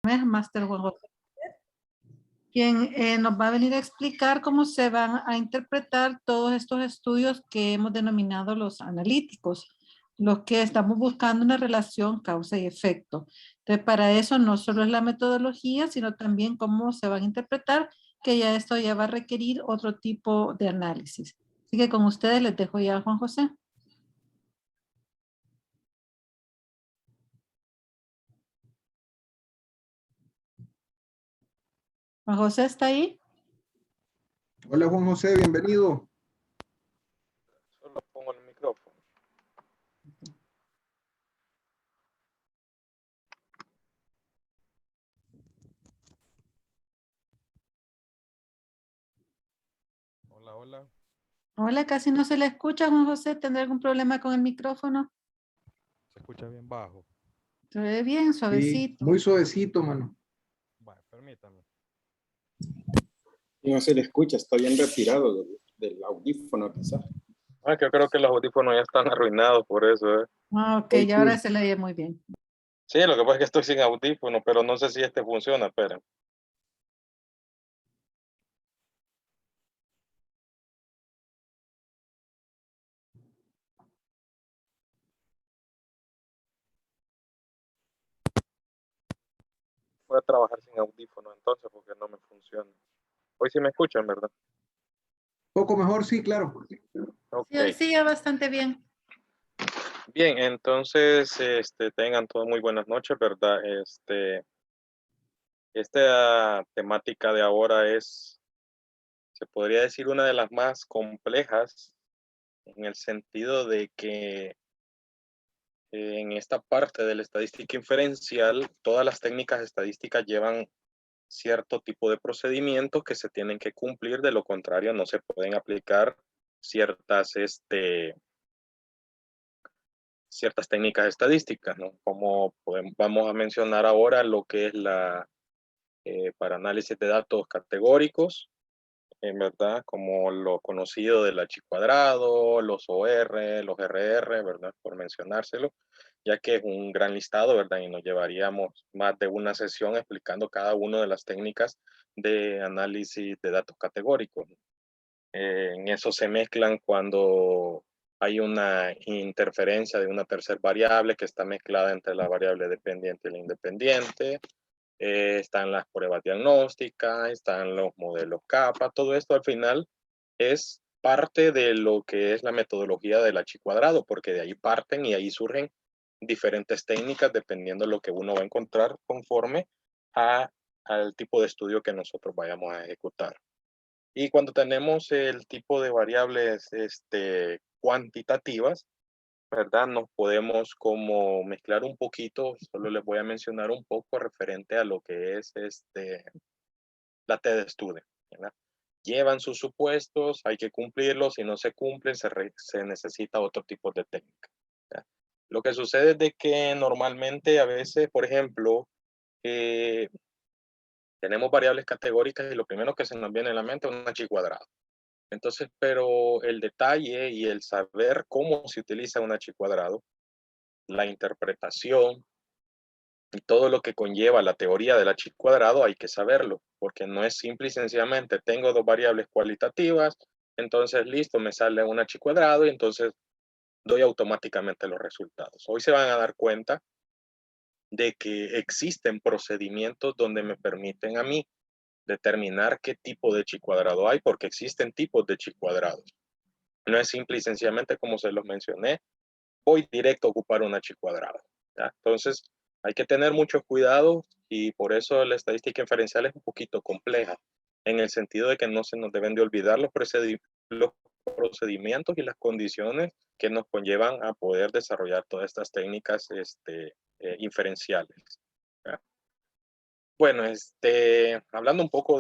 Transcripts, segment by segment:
Máster Juan José, quien nos va a venir a explicar cómo se van a interpretar todos estos estudios que hemos denominado los analíticos, los que estamos buscando una relación causa y efecto. Entonces, para eso no solo es la metodología, sino también cómo se van a interpretar, que ya esto ya va a requerir otro tipo de análisis. Así que con ustedes les dejo ya a Juan José. Juan José, ¿está ahí? Hola Juan José, bienvenido. Solo pongo el micrófono. Hola, hola. Hola, casi no se le escucha, Juan José. ¿Tendrá algún problema con el micrófono? Se escucha bien bajo. Se ve bien, Sí, suavecito. muy suavecito, mano. Vale, permítame. No se le escucha, está bien retirado del audífono quizás. Que yo creo que los audífonos ya están arruinados por eso, Ah, ok, y ahora se le oye muy bien. Sí, lo que pasa es que estoy sin audífono, pero no sé si este funciona, esperen. Voy a trabajar sin audífono entonces porque no me funciona. Hoy sí me escuchan, ¿verdad? Poco mejor, sí, claro. Ok. Sí, hoy sí ya bastante bien. Bien, entonces, tengan todos muy buenas noches, ¿verdad? Esta temática de ahora es, se podría decir, una de las más complejas en el sentido de que en esta parte de la estadística inferencial, todas las técnicas estadísticas llevan cierto tipo de procedimientos que se tienen que cumplir, de lo contrario no se pueden aplicar ciertas, ciertas técnicas estadísticas, ¿no? Como vamos a mencionar ahora lo que es para análisis de datos categóricos, en verdad, como lo conocido del H cuadrado, los OR, los RR, ¿verdad? Por mencionárselo, ya que es un gran listado, ¿verdad? Y nos llevaríamos más de una sesión explicando cada una de las técnicas de análisis de datos categóricos. En eso se mezclan cuando hay una interferencia de una tercera variable que está mezclada entre la variable dependiente y la independiente. Están las pruebas diagnósticas, están los modelos capa, todo esto al final es parte de lo que es la metodología del H cuadrado, porque de ahí parten y ahí surgen diferentes técnicas dependiendo de lo que uno va a encontrar conforme al tipo de estudio que nosotros vayamos a ejecutar. Y cuando tenemos el tipo de variables cuantitativas, ¿verdad? Nos podemos como mezclar un poquito, solo les voy a mencionar un poco referente a lo que es la TED-Study, ¿verdad? Llevan sus supuestos, hay que cumplirlos, si no se cumplen se necesita otro tipo de técnica, ¿verdad? Lo que sucede es de que normalmente a veces, por ejemplo, tenemos variables categóricas y lo primero que se nos viene a la mente es un H cuadrado. Entonces, pero el detalle y el saber cómo se utiliza un H cuadrado, la interpretación y todo lo que conlleva la teoría del H cuadrado hay que saberlo, porque no es simple y sencillamente tengo dos variables cualitativas, entonces listo, me sale un H cuadrado y entonces doy automáticamente los resultados. Hoy se van a dar cuenta de que existen procedimientos donde me permiten a mí determinar qué tipo de chi cuadrado hay, porque existen tipos de chi cuadrados. No es simple y sencillamente como se los mencioné, voy directo a ocupar una chi cuadrada, ¿ya? Entonces, hay que tener mucho cuidado y por eso la estadística inferencial es un poquito compleja, en el sentido de que no se nos deben de olvidar los procedimientos y las condiciones que nos conllevan a poder desarrollar todas estas técnicas inferenciales, ¿ya? Bueno, hablando un poco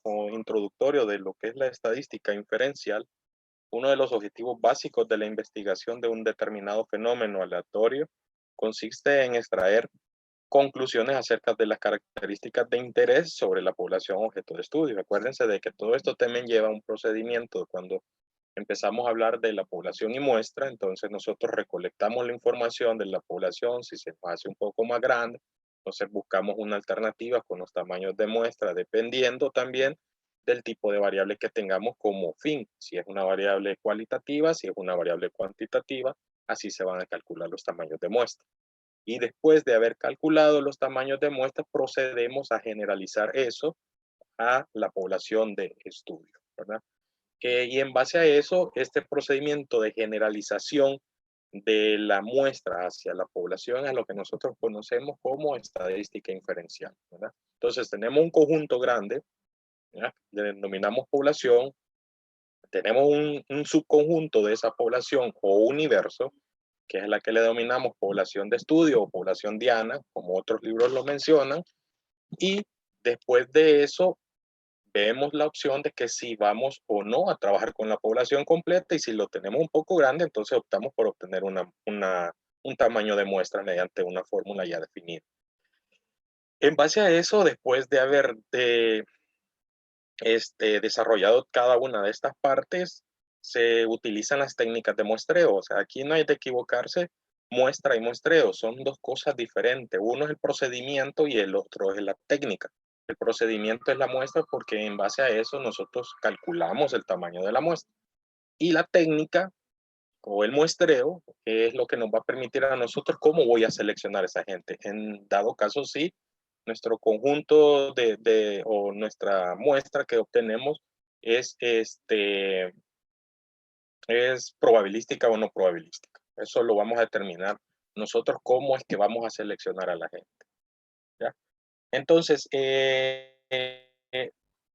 o introductorio de lo que es la estadística inferencial, uno de los objetivos básicos de la investigación de un determinado fenómeno aleatorio consiste en extraer conclusiones acerca de las características de interés sobre la población objeto de estudio. Acuérdense de que todo esto también lleva un procedimiento. Cuando empezamos a hablar de la población y muestra, entonces nosotros recolectamos la información de la población, si se hace un poco más grande, Entonces buscamos una alternativa con los tamaños de muestra, dependiendo también del tipo de variable que tengamos como fin. Si es una variable cualitativa, si es una variable cuantitativa, así se van a calcular los tamaños de muestra. Y después de haber calculado los tamaños de muestra, procedemos a generalizar eso a la población de estudio, ¿verdad? Y en base a eso, este procedimiento de generalización de la muestra hacia la población es lo que nosotros conocemos como estadística inferencial, ¿verdad? Entonces, tenemos un conjunto grande, ¿verdad? Le denominamos población, tenemos un subconjunto de esa población o universo, que es la que le denominamos población de estudio o población diana, como otros libros lo mencionan, y después de eso vemos la opción de que si vamos o no a trabajar con la población completa, y si lo tenemos un poco grande, entonces optamos por obtener un tamaño de muestra mediante una fórmula ya definida. En base a eso, después de haber desarrollado cada una de estas partes, se utilizan las técnicas de muestreo. O sea, aquí no hay de equivocarse, muestra y muestreo son dos cosas diferentes. Uno es el procedimiento y el otro es la técnica. El procedimiento es la muestra porque en base a eso nosotros calculamos el tamaño de la muestra. Y la técnica o el muestreo es lo que nos va a permitir a nosotros cómo voy a seleccionar a esa gente. En dado caso, sí, nuestro conjunto o nuestra muestra que obtenemos es, es probabilística o no probabilística. Eso lo vamos a determinar nosotros cómo es que vamos a seleccionar a la gente. ¿Ya? Entonces,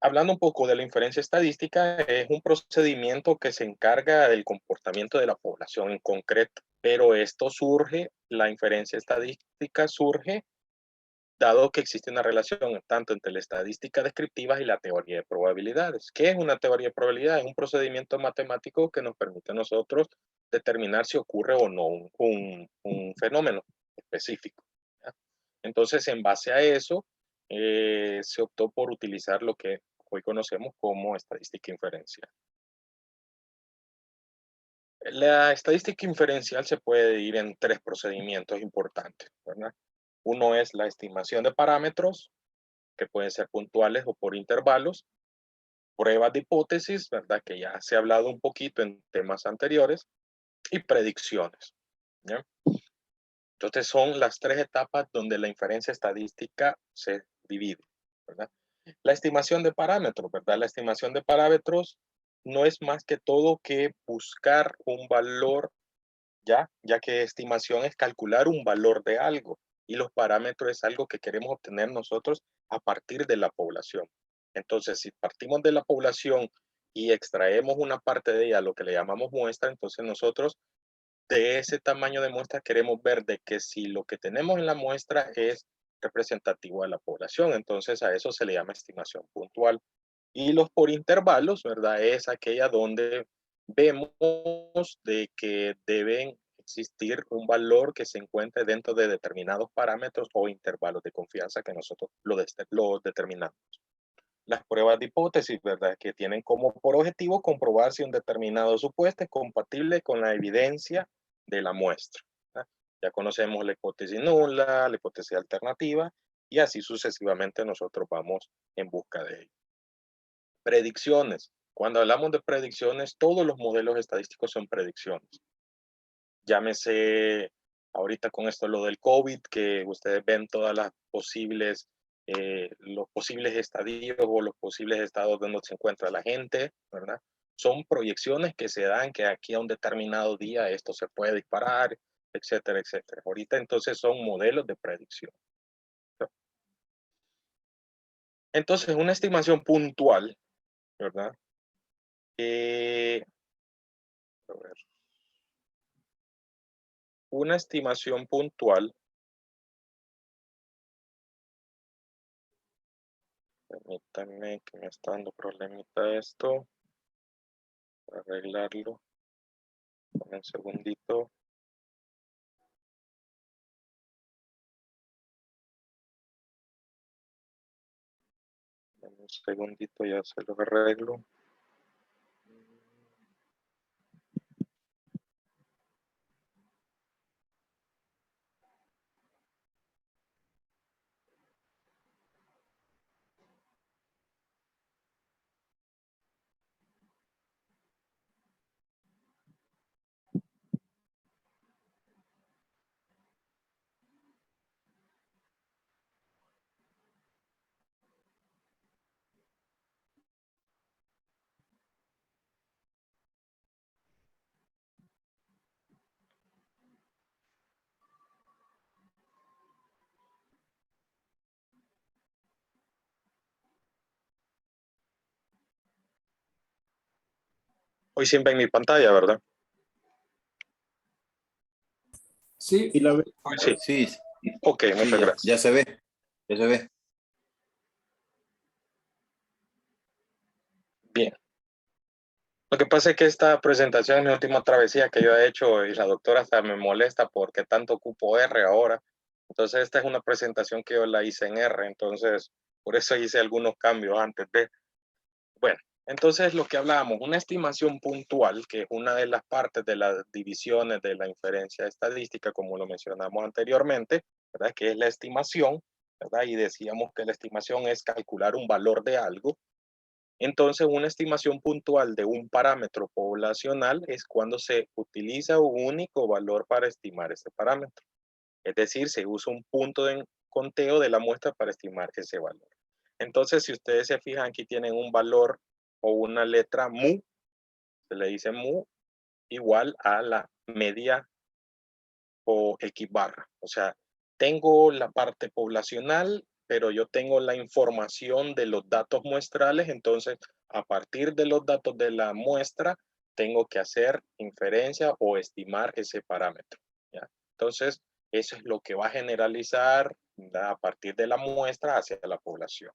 hablando un poco de la inferencia estadística, es un procedimiento que se encarga del comportamiento de la población en concreto, pero esto surge, la inferencia estadística surge dado que existe una relación tanto entre la estadística descriptiva y la teoría de probabilidades. ¿Qué es una teoría de probabilidades? Es un procedimiento matemático que nos permite a nosotros determinar si ocurre o no un fenómeno específico, ¿ya? Entonces, en base a eso, se optó por utilizar lo que hoy conocemos como estadística inferencial. La estadística inferencial se puede dividir en tres procedimientos importantes, ¿verdad? Uno es la estimación de parámetros, que pueden ser puntuales o por intervalos, pruebas de hipótesis, ¿verdad? Que ya se ha hablado un poquito en temas anteriores, y predicciones, ¿ya? Entonces son las tres etapas donde la inferencia estadística se divide, ¿verdad? La estimación de parámetros, ¿verdad? La estimación de parámetros no es más que todo que buscar un valor, ya que estimación es calcular un valor de algo y los parámetros es algo que queremos obtener nosotros a partir de la población. Entonces, si partimos de la población y extraemos una parte de ella, lo que le llamamos muestra, entonces nosotros de ese tamaño de muestra queremos ver de que si lo que tenemos en la muestra es representativo de la población, entonces a eso se le llama estimación puntual. Y los por intervalos, ¿verdad? Es aquella donde vemos de que deben existir un valor que se encuentre dentro de determinados parámetros o intervalos de confianza que nosotros lo determinamos. Las pruebas de hipótesis, ¿verdad? Que tienen como por objetivo comprobar si un determinado supuesto es compatible con la evidencia de la muestra, ¿verdad? Ya conocemos la hipótesis nula, la hipótesis alternativa, y así sucesivamente nosotros vamos en busca de ello. Predicciones. Cuando hablamos de predicciones, todos los modelos estadísticos son predicciones. Llámese ahorita con esto lo del COVID, que ustedes ven todas las posibles, los posibles estadios o los posibles estados donde se encuentra la gente, ¿verdad? Son proyecciones que se dan que aquí a un determinado día esto se puede disparar, etcétera, etcétera. Ahorita entonces son modelos de predicción. Entonces, una estimación puntual, ¿verdad? A ver. Una estimación puntual, permítanme que me está dando problemita esto, para arreglarlo, un segundito. Un segundito, ya se lo arreglo. Hoy siempre en mi pantalla, ¿verdad? Sí, y la ve. Sí. Sí, Ok, sí, muchas gracias. ya se ve, ya se ve. Bien. Lo que pasa es que esta presentación es mi última travesía que yo he hecho y la doctora hasta me molesta porque tanto ocupo R ahora. Entonces esta es una presentación que yo la hice en R, entonces por eso hice algunos cambios antes de... Bueno, entonces lo que hablábamos, una estimación puntual, que es una de las partes de las divisiones de la inferencia estadística, como lo mencionamos anteriormente, ¿verdad? Que es la estimación, ¿verdad? Y decíamos que la estimación es calcular un valor de algo. Entonces, una estimación puntual de un parámetro poblacional es cuando se utiliza un único valor para estimar ese parámetro. Es decir, se usa un punto de conteo de la muestra para estimar ese valor. Entonces, si ustedes se fijan, aquí tienen un valor o una letra mu, se le dice mu, igual a la media o X barra. O sea, tengo la parte poblacional, pero yo tengo la información de los datos muestrales, entonces a partir de los datos de la muestra, tengo que hacer inferencia o estimar ese parámetro, ¿ya? Entonces, eso es lo que va a generalizar, ¿verdad? A partir de la muestra hacia la población.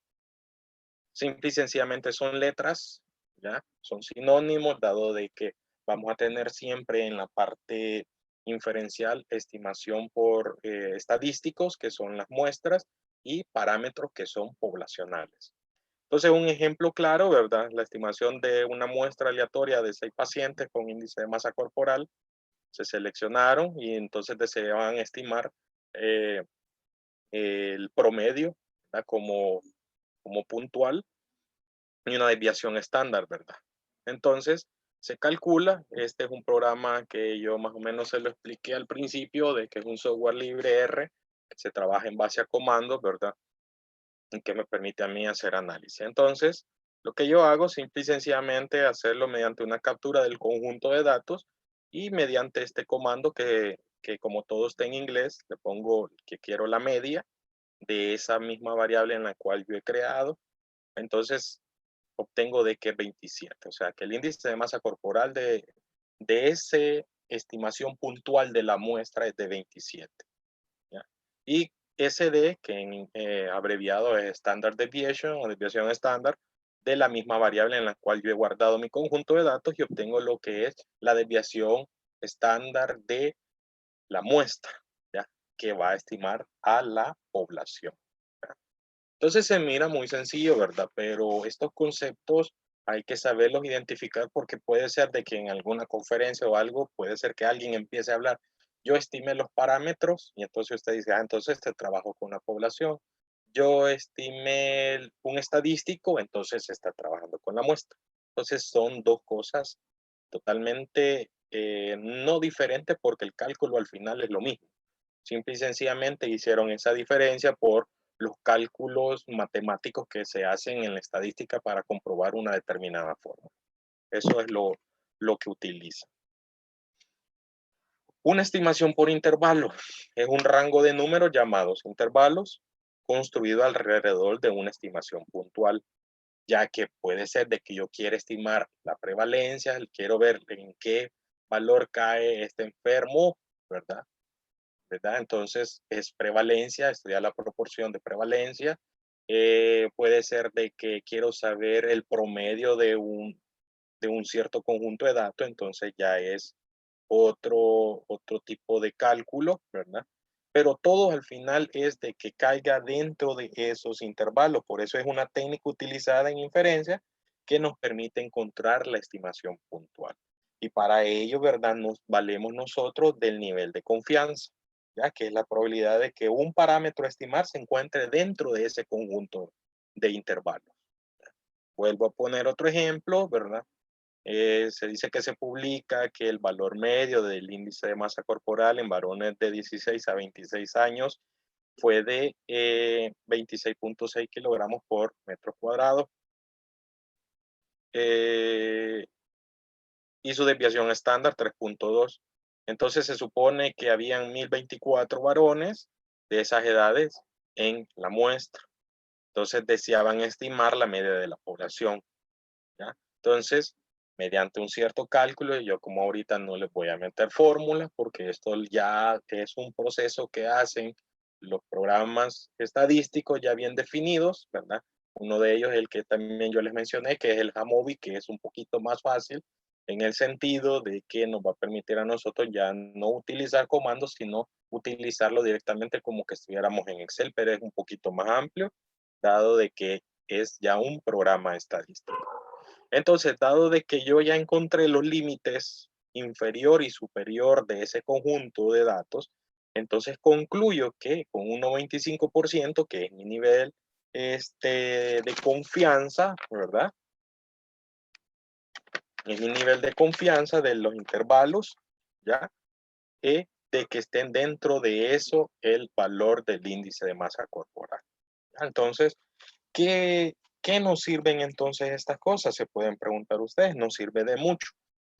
Simple y sencillamente son letras, ¿ya? Son sinónimos, dado de que vamos a tener siempre en la parte inferencial estimación por estadísticos, que son las muestras, y parámetros que son poblacionales. Entonces, un ejemplo claro, ¿verdad? La estimación de una muestra aleatoria de 6 pacientes con índice de masa corporal, se seleccionaron y entonces deseaban estimar el promedio, ¿verdad? Como puntual y una desviación estándar, ¿verdad? Entonces, se calcula, este es un programa que yo más o menos se lo expliqué al principio, de que es un software libre R, que se trabaja en base a comandos, ¿verdad? Y que me permite a mí hacer análisis. Entonces, lo que yo hago, simple y sencillamente, hacerlo mediante una captura del conjunto de datos y mediante este comando que como todo está en inglés, le pongo que quiero la media de esa misma variable en la cual yo he creado. Entonces, obtengo de que 27, o sea que el índice de masa corporal de esa estimación puntual de la muestra es de 27. ¿Ya? Y SD, que en abreviado es Standard Deviation o desviación estándar, de la misma variable en la cual yo he guardado mi conjunto de datos y obtengo lo que es la desviación estándar de la muestra, ¿ya? Que va a estimar a la población. Entonces se mira muy sencillo, ¿verdad? Pero estos conceptos hay que saberlos identificar porque puede ser de que en alguna conferencia o algo, puede ser que alguien empiece a hablar. Yo estimé los parámetros y entonces usted dice, entonces te trabajo con la población. Yo estimé un estadístico, entonces se está trabajando con la muestra. Entonces son dos cosas totalmente no diferentes porque el cálculo al final es lo mismo. Simple y sencillamente hicieron esa diferencia por los cálculos matemáticos que se hacen en la estadística para comprobar una determinada forma. Eso es lo que utiliza. Una estimación por intervalo es un rango de números llamados intervalos construido alrededor de una estimación puntual, ya que puede ser de que yo quiera estimar la prevalencia, quiero ver en qué valor cae este enfermo, ¿verdad? ¿Verdad? Entonces es prevalencia, estudiar la proporción de prevalencia. Puede ser de que quiero saber el promedio de un cierto conjunto de datos, entonces ya es otro tipo de cálculo, ¿verdad? Pero todo al final es de que caiga dentro de esos intervalos. Por eso es una técnica utilizada en inferencia que nos permite encontrar la estimación puntual. Y para ello, ¿verdad? Nos valemos nosotros del nivel de confianza, ya que es la probabilidad de que un parámetro a estimar se encuentre dentro de ese conjunto de intervalos. Vuelvo a poner otro ejemplo, ¿verdad? Se dice que se publica que el valor medio del índice de masa corporal en varones de 16 a 26 años fue de 26.6 kilogramos por metro cuadrado. Y su desviación estándar 3.2. Entonces se supone que habían 1024 varones de esas edades en la muestra. Entonces deseaban estimar la media de la población, ¿ya? Entonces mediante un cierto cálculo. Y yo como ahorita no les voy a meter fórmulas porque esto ya es un proceso que hacen los programas estadísticos ya bien definidos, ¿verdad? Uno de ellos es el que también yo les mencioné, que es el Jamovi, que es un poquito más fácil en el sentido de que nos va a permitir a nosotros ya no utilizar comandos, sino utilizarlo directamente como que estuviéramos en Excel, pero es un poquito más amplio, dado de que es ya un programa estadístico. Entonces, dado de que yo ya encontré los límites inferior y superior de ese conjunto de datos, entonces concluyo que con un 95%, que es mi nivel de confianza, ¿verdad? Es mi nivel de confianza de los intervalos, ¿ya? De que estén dentro de eso el valor del índice de masa corporal. Entonces, ¿qué nos sirven entonces estas cosas? Se pueden preguntar ustedes. Nos sirve de mucho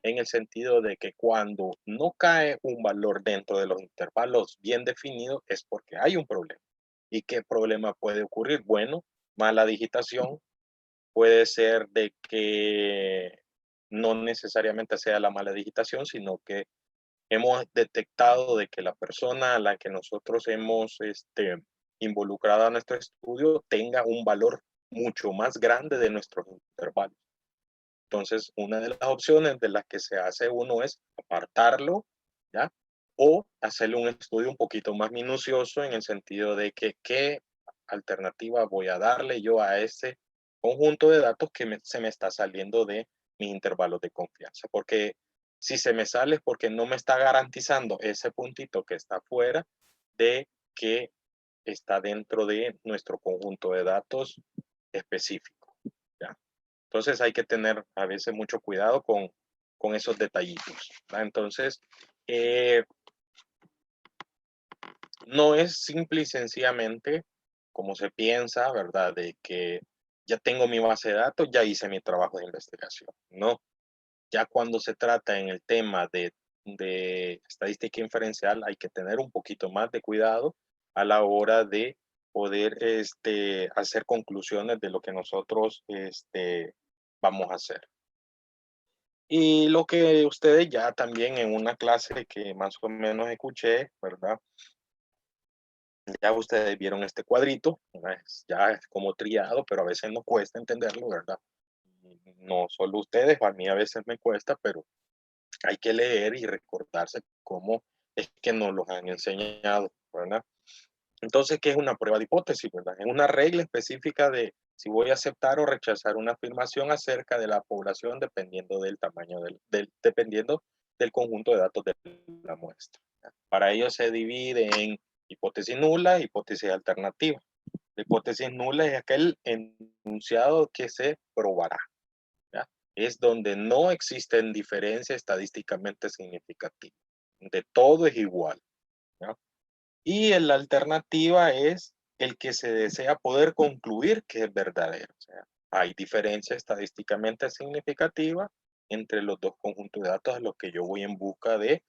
en el sentido de que cuando no cae un valor dentro de los intervalos bien definidos es porque hay un problema. ¿Y qué problema puede ocurrir? Bueno, mala digitación. Puede ser de que no necesariamente sea la mala digitación, sino que hemos detectado de que la persona a la que nosotros hemos involucrado a nuestro estudio tenga un valor mucho más grande de nuestros intervalos. Entonces, una de las opciones de las que se hace uno es apartarlo, ¿ya? O hacerle un estudio un poquito más minucioso en el sentido de que qué alternativa voy a darle yo a ese conjunto de datos que se me está saliendo de mis intervalos de confianza. Porque si se me sale es porque no me está garantizando ese puntito que está fuera de que está dentro de nuestro conjunto de datos específico, ¿ya? Entonces hay que tener a veces mucho cuidado con esos detallitos, ¿verdad? Entonces, no es simple y sencillamente como se piensa, ¿verdad? De que ya tengo mi base de datos, ya hice mi trabajo de investigación. No, ya cuando se trata en el tema de estadística inferencial, hay que tener un poquito más de cuidado a la hora de poder hacer conclusiones de lo que nosotros vamos a hacer. Y lo que ustedes ya también en una clase que más o menos escuché, ¿verdad? Ya ustedes vieron este cuadrito, ¿verdad? Ya es como triado, pero a veces nos cuesta entenderlo, ¿verdad? No solo ustedes, a mí a veces me cuesta, pero hay que leer y recordarse cómo es que nos los han enseñado, ¿verdad? Entonces, ¿qué es una prueba de hipótesis, verdad? Es una regla específica de si voy a aceptar o rechazar una afirmación acerca de la población dependiendo del tamaño dependiendo del conjunto de datos de la muestra. Para ello se divide en hipótesis nula e hipótesis alternativa. La hipótesis nula es aquel enunciado que se probará, ¿ya? Es donde no existen diferencias estadísticamente significativas. De todo es igual, ¿ya? Y la alternativa es el que se desea poder concluir que es verdadero. O sea, hay diferencia estadísticamente significativa entre los dos conjuntos de datos a los que yo voy en busca de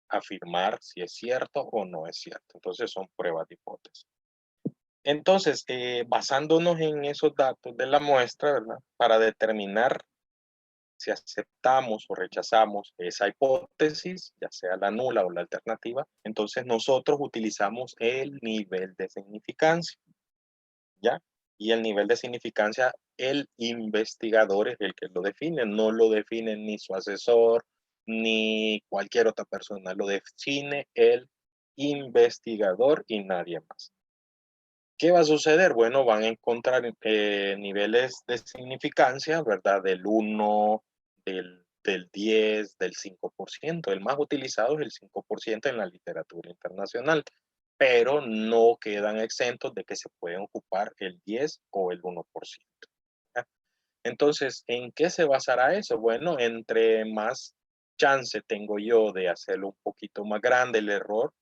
afirmar si es cierto o no es cierto. Entonces son pruebas de hipótesis. Entonces, basándonos en esos datos de la muestra, ¿verdad? Para determinar si aceptamos o rechazamos esa hipótesis, ya sea la nula o la alternativa, entonces nosotros utilizamos el nivel de significancia, ¿ya? Y el nivel de significancia, el investigador es el que lo define, no lo define ni su asesor, ni cualquier otra persona, lo define el investigador y nadie más. ¿Qué va a suceder? Bueno, van a encontrar niveles de significancia, ¿verdad? Del 1, del 10, del 5%. El más utilizado es el 5% en la literatura internacional, pero no quedan exentos de que se pueden ocupar el 10 o el 1%. ¿Ya? Entonces, ¿en qué se basará eso? Bueno, entre más chance tengo yo de hacerlo un poquito más grande el error,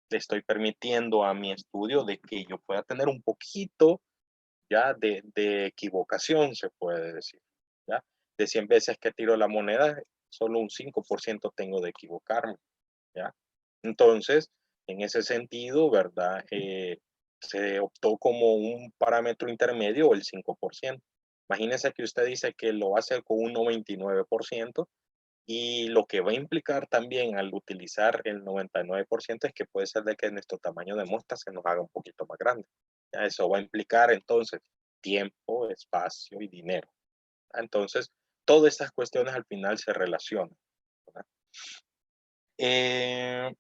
le estoy permitiendo a mi estudio de que yo pueda tener un poquito ya de equivocación, se puede decir, ¿ya? De 100 veces que tiro la moneda, solo un 5% tengo de equivocarme, ¿ya? Entonces, en ese sentido, ¿verdad? Se optó como un parámetro intermedio el 5%. Imagínense que usted dice que lo va a hacer con un 99%, y lo que va a implicar también al utilizar el 99% es que puede ser de que nuestro tamaño de muestra se nos haga un poquito más grande. Ya, eso va a implicar entonces tiempo, espacio y dinero. Entonces, todas estas cuestiones al final se relacionan, ¿verdad?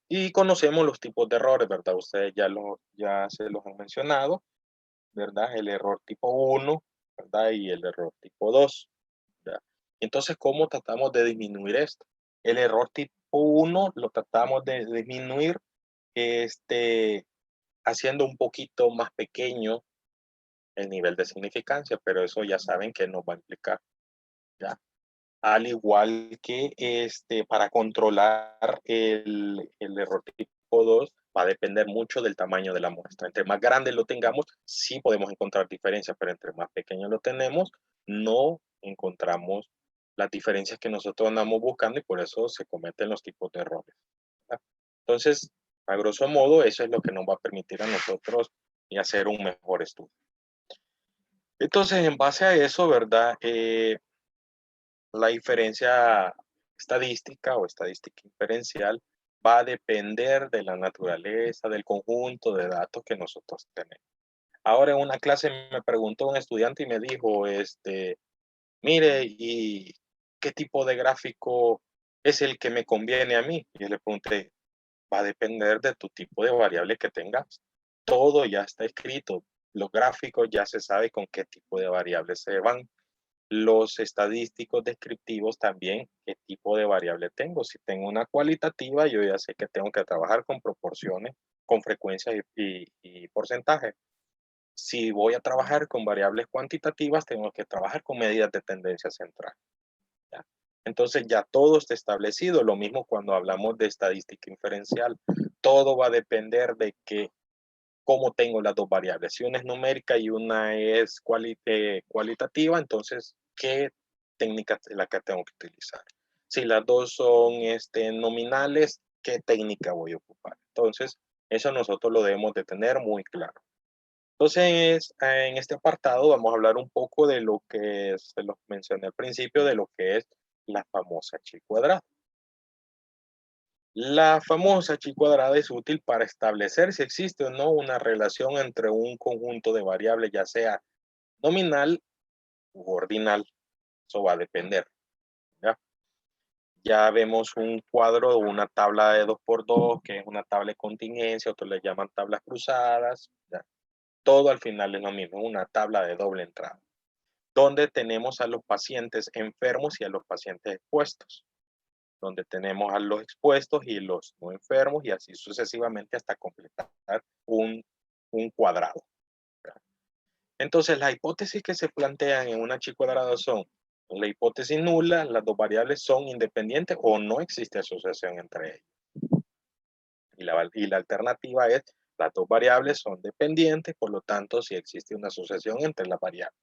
Y conocemos los tipos de errores, ¿verdad? Ustedes ya se los han mencionado, ¿verdad? El error tipo 1, ¿verdad? Y el error tipo 2, ¿verdad? Entonces, ¿cómo tratamos de disminuir esto? El error tipo 1 lo tratamos de disminuir haciendo un poquito más pequeño el nivel de significancia, pero eso ya saben que nos va a implicar, ¿ya? Al igual que para controlar el error tipo 2, va a depender mucho del tamaño de la muestra. Entre más grande lo tengamos, sí podemos encontrar diferencias, pero entre más pequeño lo tenemos, no encontramos las diferencias que nosotros andamos buscando y por eso se cometen los tipos de errores, ¿verdad? Entonces, a grosso modo, eso es lo que nos va a permitir a nosotros hacer un mejor estudio. Entonces, en base a eso, ¿verdad? La diferencia estadística o estadística inferencial va a depender de la naturaleza del conjunto de datos que nosotros tenemos. Ahora en una clase me preguntó un estudiante y me dijo, mire, ¿y qué tipo de gráfico es el que me conviene a mí? Y yo le pregunté, va a depender de tu tipo de variable que tengas. Todo ya está escrito. Los gráficos ya se sabe con qué tipo de variables se van. Los estadísticos descriptivos también, qué tipo de variable tengo. Si tengo una cualitativa, yo ya sé que tengo que trabajar con proporciones, con frecuencia y porcentaje. Si voy a trabajar con variables cuantitativas, tengo que trabajar con medidas de tendencia central, ¿ya? Entonces ya todo está establecido. Lo mismo cuando hablamos de estadística inferencial. Todo va a depender de cómo tengo las dos variables. Si una es numérica y una es cualitativa, entonces, ¿qué técnica es la que tengo que utilizar? Si las dos son nominales, ¿qué técnica voy a ocupar? Entonces, eso nosotros lo debemos de tener muy claro. Entonces, en este apartado vamos a hablar un poco de lo que se los mencioné al principio, de lo que es la famosa chi cuadrada. La famosa chi cuadrada es útil para establecer si existe o no una relación entre un conjunto de variables, ya sea nominal u ordinal. Eso va a depender, ¿ya? Ya vemos un cuadro o una tabla de 2x2, que es una tabla de contingencia, otros le llaman tablas cruzadas, ¿ya? Todo al final es lo mismo, una tabla de doble entrada, donde tenemos a los pacientes enfermos y a los pacientes expuestos, donde tenemos a los expuestos y los no enfermos y así sucesivamente hasta completar un cuadrado, ¿verdad? Entonces, las hipótesis que se plantean en una chi cuadrada son la hipótesis nula, las dos variables son independientes o no existe asociación entre ellas. Y la alternativa es las dos variables son dependientes, por lo tanto, si existe una asociación entre las variables,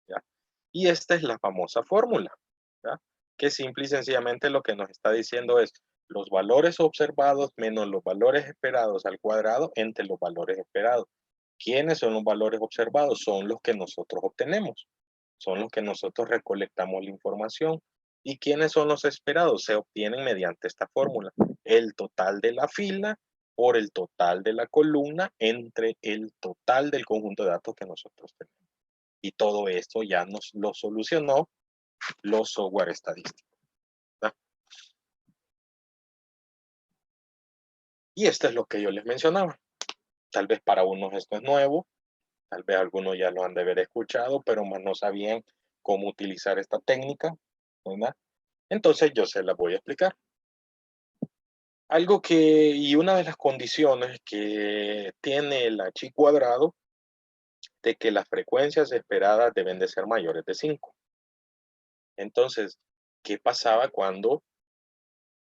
¿ya? Y esta es la famosa fórmula, ¿ya? Que simple y sencillamente lo que nos está diciendo es los valores observados menos los valores esperados al cuadrado entre los valores esperados. ¿Quiénes son los valores observados? Son los que nosotros obtenemos, son los que nosotros recolectamos la información. ¿Y quiénes son los esperados? Se obtienen mediante esta fórmula. El total de la fila por el total de la columna entre el total del conjunto de datos que nosotros tenemos. Y todo esto ya nos lo solucionó los software estadísticos, ¿verdad? Y esto es lo que yo les mencionaba. Tal vez para unos esto es nuevo, tal vez algunos ya lo han de haber escuchado, pero más no sabían cómo utilizar esta técnica, ¿verdad? Entonces yo se las voy a explicar. Y una de las condiciones que tiene la chi cuadrado, de que las frecuencias esperadas deben de ser mayores de 5. Entonces, ¿qué pasaba cuando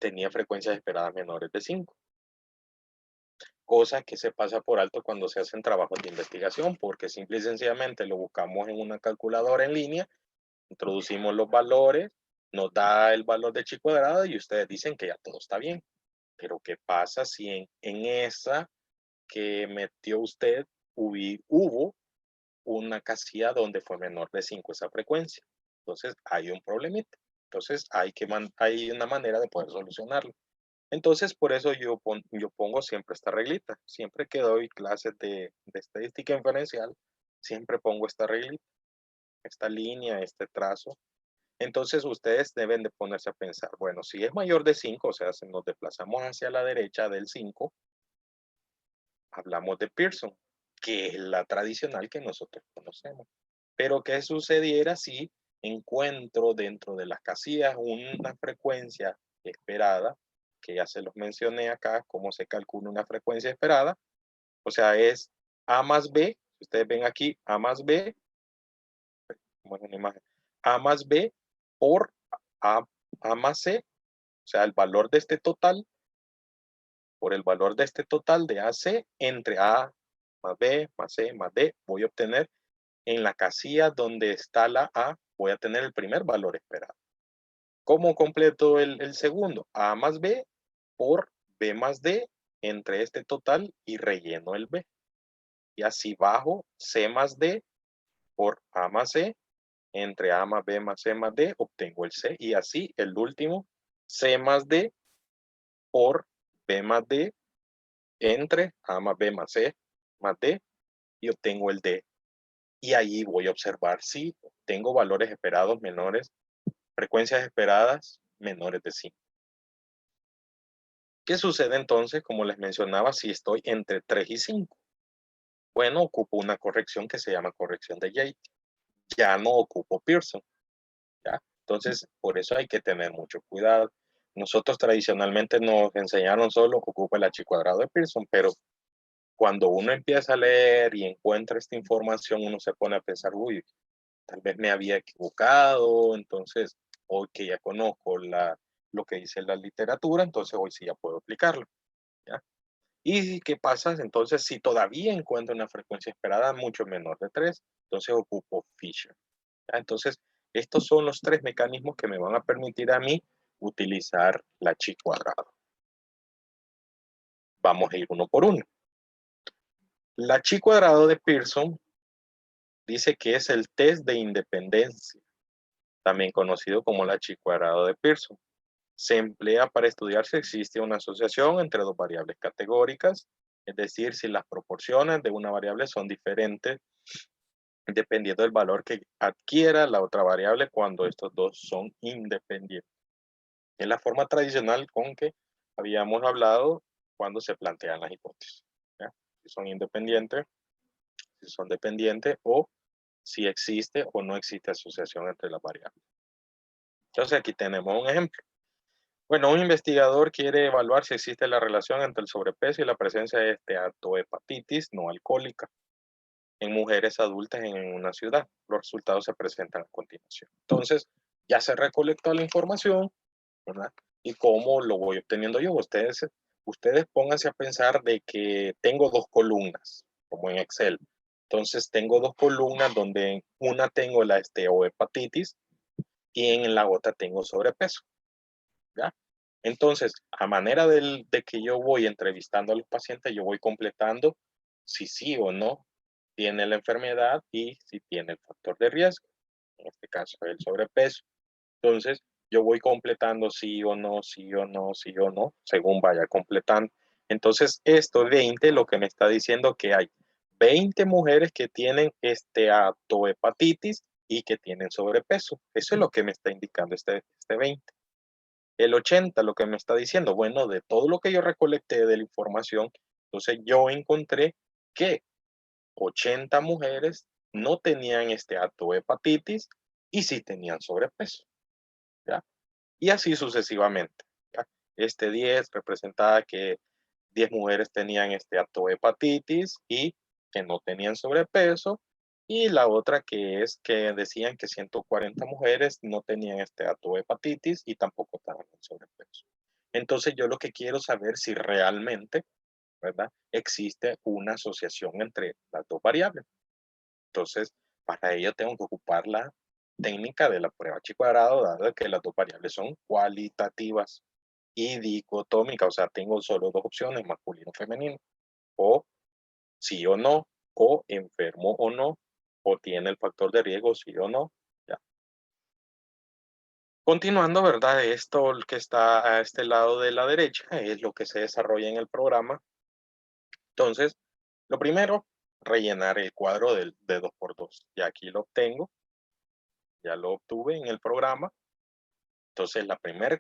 tenía frecuencias esperadas menores de 5? Cosa que se pasa por alto cuando se hacen trabajos de investigación, porque simple y sencillamente lo buscamos en una calculadora en línea, introducimos los valores, nos da el valor de chi cuadrado y ustedes dicen que ya todo está bien. Pero ¿qué pasa si en esa que metió usted hubo una casilla donde fue menor de 5 esa frecuencia. Entonces hay un problemita. Entonces hay una manera de poder solucionarlo. Entonces por eso yo pongo siempre esta reglita. Siempre que doy clases de estadística inferencial, siempre pongo esta reglita, esta línea, este trazo. Entonces ustedes deben de ponerse a pensar, bueno, si es mayor de 5, o sea, si nos desplazamos hacia la derecha del 5, hablamos de Pearson, que es la tradicional que nosotros conocemos. Pero ¿qué sucediera si encuentro dentro de las casillas una frecuencia esperada, que ya se los mencioné acá, cómo se calcula una frecuencia esperada? O sea, es A más B, si ustedes ven aquí, A más B, bueno, una imagen, A más B por A, A más C, o sea, el valor de este total, por el valor de este total de AC entre A más B más C más D, voy a obtener en la casilla donde está la A, voy a tener el primer valor esperado. ¿Cómo completo el segundo? A más B por B más D entre este total y relleno el B. Y así bajo C más D por A más C entre A más B más C más D, obtengo el C. Y así el último, C más D por B más D entre A más B más C más D y obtengo el D. Y ahí voy a observar si tengo valores esperados menores, frecuencias esperadas menores de 5. ¿Qué sucede entonces, como les mencionaba, si estoy entre 3 y 5? Bueno, ocupo una corrección que se llama corrección de Yates. Ya no ocupo Pearson. ¿Ya? Entonces, por eso hay que tener mucho cuidado. Nosotros tradicionalmente nos enseñaron solo que ocupa el H cuadrado de Pearson, pero cuando uno empieza a leer y encuentra esta información, uno se pone a pensar, uy, tal vez me había equivocado, entonces hoy que ya conozco lo que dice la literatura, entonces hoy sí ya puedo aplicarlo. ¿Ya? ¿Y qué pasa entonces si todavía encuentro una frecuencia esperada mucho menor de 3? Entonces ocupo Fisher. ¿Ya? Entonces, estos son los 3 mecanismos que me van a permitir a mí utilizar la chi cuadrado. Vamos a ir uno por uno. La chi cuadrado de Pearson dice que es el test de independencia, también conocido como la chi cuadrado de Pearson. Se emplea para estudiar si existe una asociación entre dos variables categóricas, es decir, si las proporciones de una variable son diferentes dependiendo del valor que adquiera la otra variable cuando estos dos son independientes. Es la forma tradicional con que habíamos hablado cuando se plantean las hipótesis. ¿Ya? Si son independientes, si son dependientes o si existe o no existe asociación entre las variables. Entonces aquí tenemos un ejemplo. Bueno, un investigador quiere evaluar si existe la relación entre el sobrepeso y la presencia de esteatohepatitis no alcohólica en mujeres adultas en una ciudad. Los resultados se presentan a continuación. Entonces, ya se recolectó la información, ¿verdad? ¿Y cómo lo voy obteniendo yo? Ustedes pónganse a pensar de que tengo 2 columnas, como en Excel. Entonces, tengo 2 columnas donde en una tengo la esteatohepatitis y en la otra tengo sobrepeso. ¿Ya? Entonces, a manera de que yo voy entrevistando a los pacientes, yo voy completando si sí o no tiene la enfermedad y si tiene el factor de riesgo, en este caso el sobrepeso. Entonces, yo voy completando sí o no, sí o no, sí o no, según vaya completando. Entonces, esto 20 lo que me está diciendo que hay 20 mujeres que tienen esteatohepatitis y que tienen sobrepeso. Eso es lo que me está indicando este 20. El 80 lo que me está diciendo, bueno, de todo lo que yo recolecté de la información, entonces yo encontré que 80 mujeres no tenían esteatohepatitis y sí tenían sobrepeso, ¿ya? Y así sucesivamente, ¿ya? Este 10 representaba que 10 mujeres tenían esteatohepatitis y que no tenían sobrepeso, y la otra que es que decían que 140 mujeres no tenían esteatohepatitis y tampoco estaban en sobrepeso. Entonces yo lo que quiero saber si realmente, ¿verdad? Existe una asociación entre las dos variables. Entonces, para ello tengo que ocupar la técnica de la prueba chi cuadrado, dado que las dos variables son cualitativas y dicotómicas, o sea, tengo solo 2 opciones, masculino o femenino, o sí o no, o enfermo o no, o tiene el factor de riesgo, sí o no. ¿Ya? Continuando, ¿verdad? Esto que está a este lado de la derecha es lo que se desarrolla en el programa. Entonces, lo primero, rellenar el cuadro de 2×2. Ya aquí lo obtengo. Ya lo obtuve en el programa. Entonces, la primera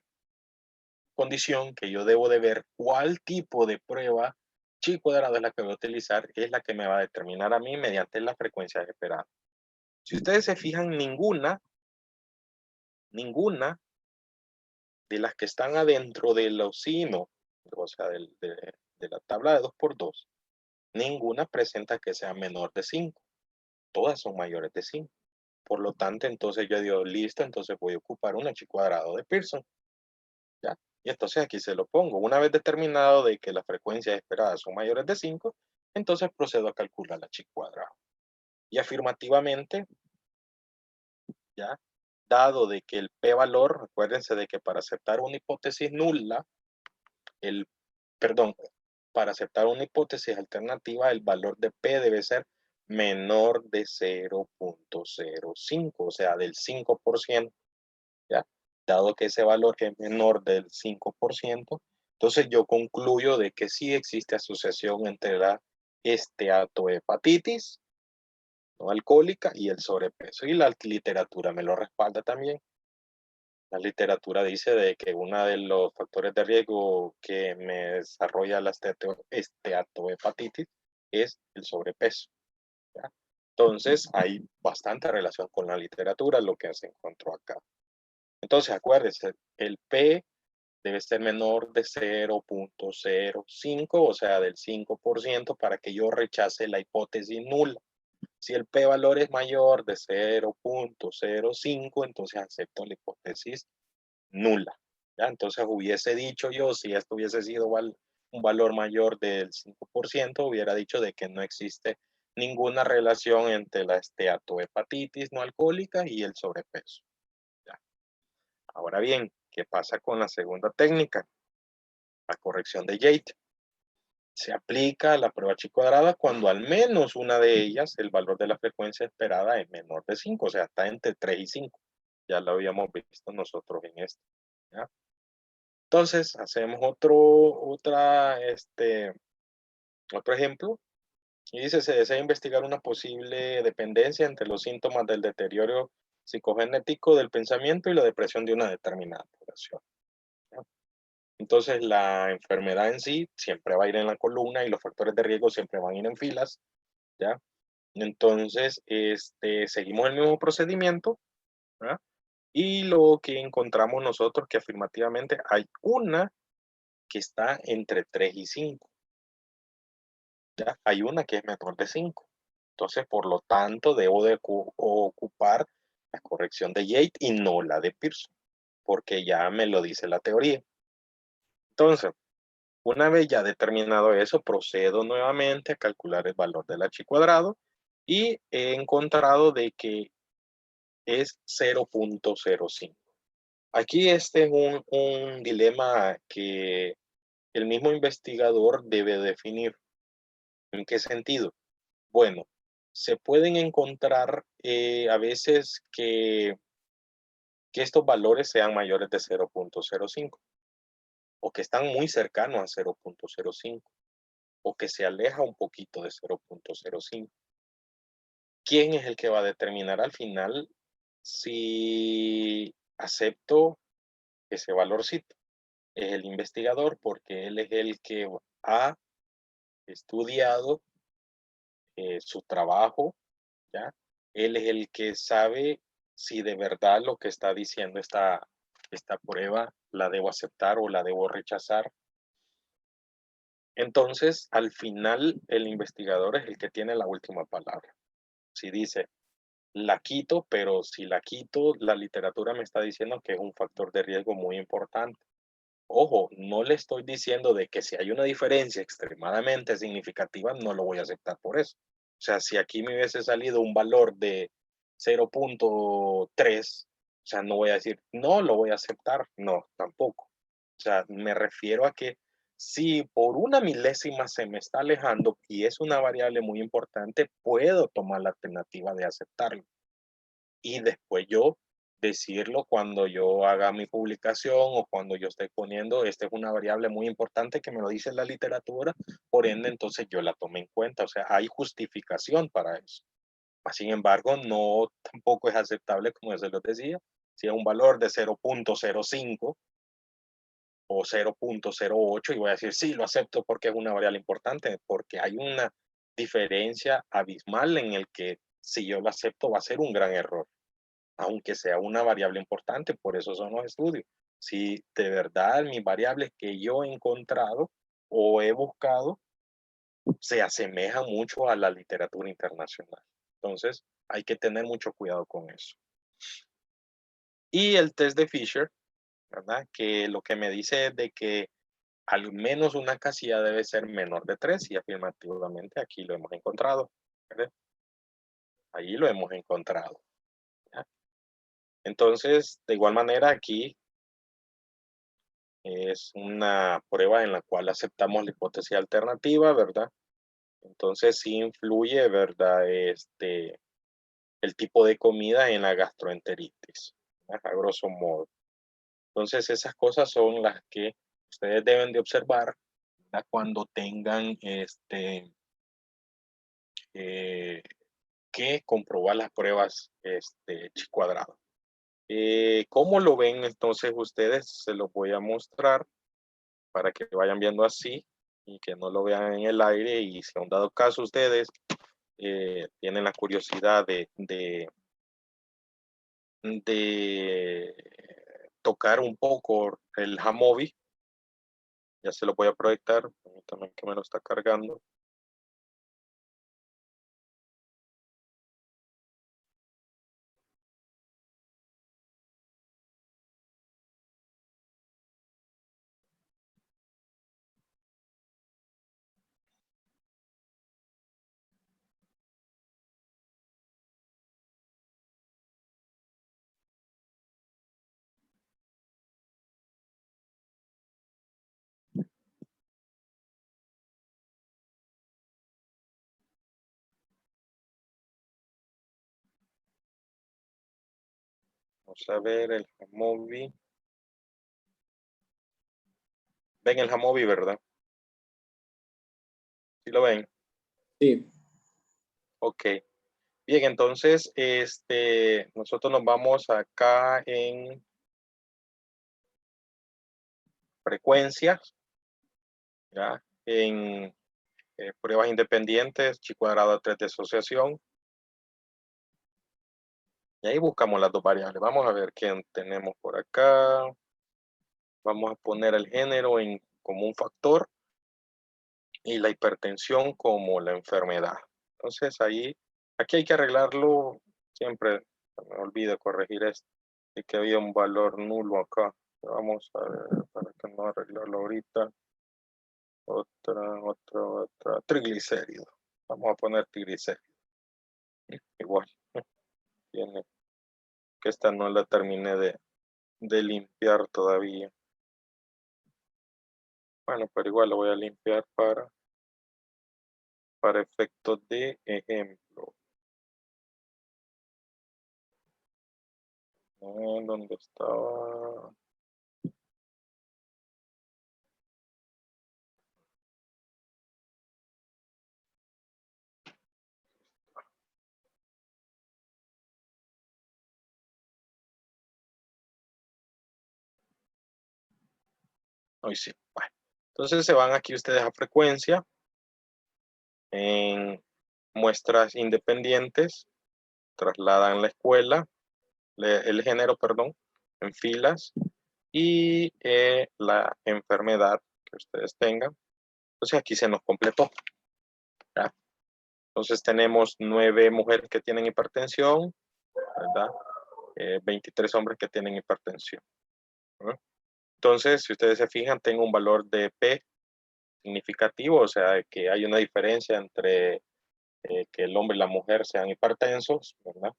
condición que yo debo de ver cuál tipo de prueba chi cuadrado es la que voy a utilizar, es la que me va a determinar a mí mediante las frecuencias esperadas. Si ustedes se fijan, ninguna de las que están adentro del osino, o sea, de la tabla de 2×2, ninguna presenta que sea menor de 5. Todas son mayores de 5. Por lo tanto, entonces yo digo, listo, entonces voy a ocupar una chi cuadrado de Pearson. ¿Ya? Y entonces aquí se lo pongo. Una vez determinado de que las frecuencias esperadas son mayores de 5, entonces procedo a calcular la chi cuadrado. Y afirmativamente, ¿ya? Dado de que el p-valor, acuérdense de que para aceptar una hipótesis nula, para aceptar una hipótesis alternativa, el valor de p debe ser menor de 0.05, o sea, del 5%, ¿ya? Dado que ese valor es menor del 5%, entonces yo concluyo de que sí existe asociación entre la esteatohepatitis no alcohólica y el sobrepeso. Y la literatura me lo respalda también. La literatura dice de que uno de los factores de riesgo que me desarrolla la esteatohepatitis es el sobrepeso. ¿Ya? Entonces hay bastante relación con la literatura, lo que se encontró acá. Entonces acuérdense, el P debe ser menor de 0.05, o sea, del 5%, para que yo rechace la hipótesis nula. Si el p-valor es mayor de 0.05, entonces acepto la hipótesis nula. ¿Ya? Entonces hubiese dicho yo, si esto hubiese sido un valor mayor del 5%, hubiera dicho de que no existe ninguna relación entre la esteatohepatitis no alcohólica y el sobrepeso. ¿Ya? Ahora bien, ¿qué pasa con la segunda técnica? La corrección de Yates. Se aplica la prueba chi cuadrada cuando al menos una de ellas, el valor de la frecuencia esperada es menor de 5, o sea, está entre 3 y 5. Ya lo habíamos visto nosotros en esto. ¿Ya? Entonces, hacemos otro ejemplo. Y dice, se desea investigar una posible dependencia entre los síntomas del deterioro psicogenético del pensamiento y la depresión de una determinada población. ¿Ya? Entonces, la enfermedad en sí siempre va a ir en la columna y los factores de riesgo siempre van a ir en filas, ¿ya? Entonces, seguimos el mismo procedimiento, ¿ya? Y lo que encontramos nosotros que afirmativamente hay una que está entre 3 y 5, ¿ya? Hay una que es menor de 5. Entonces, por lo tanto, debo de ocupar la corrección de Yates y no la de Pearson, porque ya me lo dice la teoría. Entonces, una vez ya determinado eso, procedo nuevamente a calcular el valor de la chi cuadrado y he encontrado de que es 0.05. Aquí este es un dilema que el mismo investigador debe definir. ¿En qué sentido? Bueno, se pueden encontrar a veces que estos valores sean mayores de 0.05 o que están muy cercanos a 0.05. O que se aleja un poquito de 0.05. ¿Quién es el que va a determinar al final si acepto ese valorcito? Es el investigador, porque él es el que ha estudiado su trabajo, ¿ya? Él es el que sabe si de verdad lo que está diciendo esta prueba la debo aceptar o la debo rechazar. Entonces, al final, el investigador es el que tiene la última palabra. Si dice, la quito, pero si la quito, la literatura me está diciendo que es un factor de riesgo muy importante. Ojo, no le estoy diciendo de que si hay una diferencia extremadamente significativa, no lo voy a aceptar por eso. O sea, si aquí me hubiese salido un valor de 0.3, o sea, no voy a decir, no lo voy a aceptar. No, tampoco. O sea, me refiero a que si por una milésima se me está alejando y es una variable muy importante, puedo tomar la alternativa de aceptarlo. Y después yo decirlo cuando yo haga mi publicación o cuando yo esté poniendo, esta es una variable muy importante que me lo dice la literatura, por ende, entonces yo la tomé en cuenta. O sea, hay justificación para eso. Sin embargo, no tampoco es aceptable, como se los decía, si es un valor de 0.05 o 0.08 y voy a decir, sí, lo acepto porque es una variable importante, porque hay una diferencia abismal en el que si yo lo acepto va a ser un gran error, aunque sea una variable importante, por eso son los estudios. Si de verdad mis variables que yo he encontrado o he buscado se asemejan mucho a la literatura internacional. Entonces, hay que tener mucho cuidado con eso. Y el test de Fisher, ¿verdad? Que lo que me dice es de que al menos una casilla debe ser menor de 3 y afirmativamente aquí lo hemos encontrado. ¿Verdad? Allí lo hemos encontrado. ¿Ya? Entonces, de igual manera aquí es una prueba en la cual aceptamos la hipótesis alternativa, ¿verdad? Entonces sí influye, ¿verdad? El tipo de comida en la gastroenteritis, ¿verdad? A grosso modo. Entonces esas cosas son las que ustedes deben de observar, ¿verdad? Cuando tengan que comprobar las pruebas chi cuadrado. ¿Cómo lo ven entonces ustedes? Se los voy a mostrar para que vayan viendo así y que no lo vean en el aire, y si a un dado caso ustedes tienen la curiosidad de tocar un poco el Jamovi, ya se lo voy a proyectar, permítanme que me lo está cargando. Vamos a ver el Jamovi. Ven el Jamovi, ¿verdad? ¿Sí lo ven? Sí, Ok. Bien, entonces, nosotros nos vamos acá en frecuencias, ¿ya? En pruebas independientes, chi cuadrado 3 de asociación. Y ahí buscamos las dos variables. Vamos a ver qué tenemos por acá. Vamos a poner el género como un factor y la hipertensión como la enfermedad. Entonces ahí, aquí hay que arreglarlo siempre. Me olvido corregir esto. Y que había un valor nulo acá. Vamos a ver, para que no arreglarlo ahorita. Otra. Triglicéridos. Vamos a poner triglicéridos. Igual. Tiene que esta no la terminé de limpiar todavía. Bueno, pero igual lo voy a limpiar para efectos de ejemplo. ¿Dónde estaba? Hoy sí. Bueno, entonces se van aquí ustedes a frecuencia, en muestras independientes, trasladan la escuela, el género, perdón, en filas y la enfermedad que ustedes tengan. Entonces aquí se nos completó. ¿Ya? Entonces tenemos 9 mujeres que tienen hipertensión, ¿verdad? 23 hombres que tienen hipertensión. ¿Verdad? Entonces, si ustedes se fijan, tengo un valor de P significativo, o sea, que hay una diferencia entre que el hombre y la mujer sean hipertensos, ¿verdad?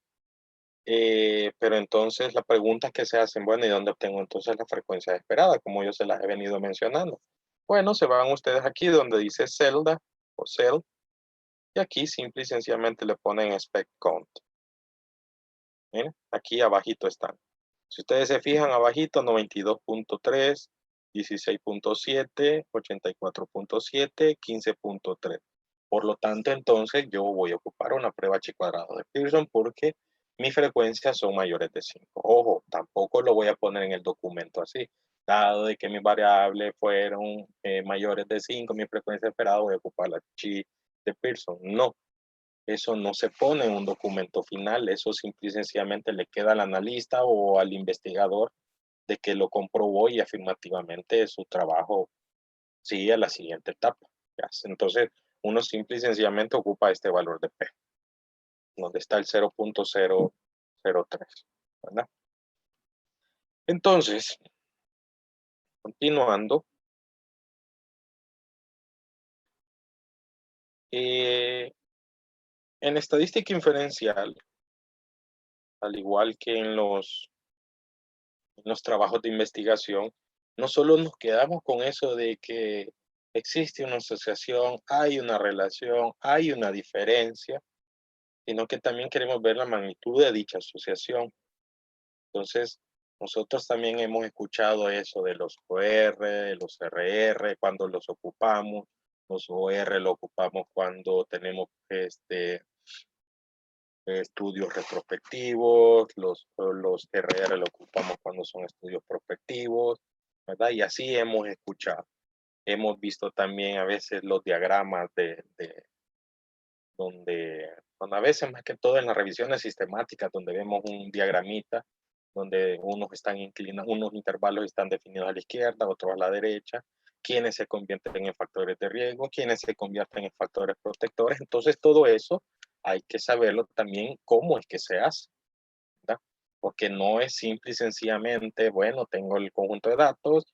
Pero entonces la pregunta que se hacen, bueno, ¿y dónde obtengo entonces la frecuencia esperada? Como yo se las he venido mencionando. Bueno, se van ustedes aquí donde dice celda o cell, y aquí simple y sencillamente le ponen expect count. Miren, aquí abajito están. Si ustedes se fijan abajito, 92.3, 16.7, 84.7, 15.3. Por lo tanto, entonces yo voy a ocupar una prueba Chi cuadrado de Pearson porque mis frecuencias son mayores de 5. Ojo, tampoco lo voy a poner en el documento así. Dado de que mis variables fueron mayores de 5, mi frecuencia esperada, voy a ocupar la Chi de Pearson. No, eso no se pone en un documento final, eso simple y sencillamente le queda al analista o al investigador de que lo comprobó y afirmativamente su trabajo sigue a la siguiente etapa. ¿Ya? Entonces, uno simple y sencillamente ocupa este valor de P, donde está el 0.003, ¿verdad? Entonces, continuando, en estadística inferencial, al igual que en los trabajos de investigación, no solo nos quedamos con eso de que existe una asociación, hay una relación, hay una diferencia, sino que también queremos ver la magnitud de dicha asociación. Entonces, nosotros también hemos escuchado eso de los OR, de los RR, cuando los ocupamos. Los OR lo ocupamos cuando tenemos estudios retrospectivos, los RR lo ocupamos cuando son estudios prospectivos, ¿verdad? Y así hemos escuchado. Hemos visto también a veces los diagramas donde a veces más que todo en las revisiones sistemáticas, donde vemos un diagramita, donde unos están inclinados, unos intervalos están definidos a la izquierda, otros a la derecha, quienes se convierten en factores de riesgo, quienes se convierten en factores protectores. Entonces todo eso hay que saberlo también cómo es que se hace, ¿verdad? Porque no es simple y sencillamente, bueno, tengo el conjunto de datos,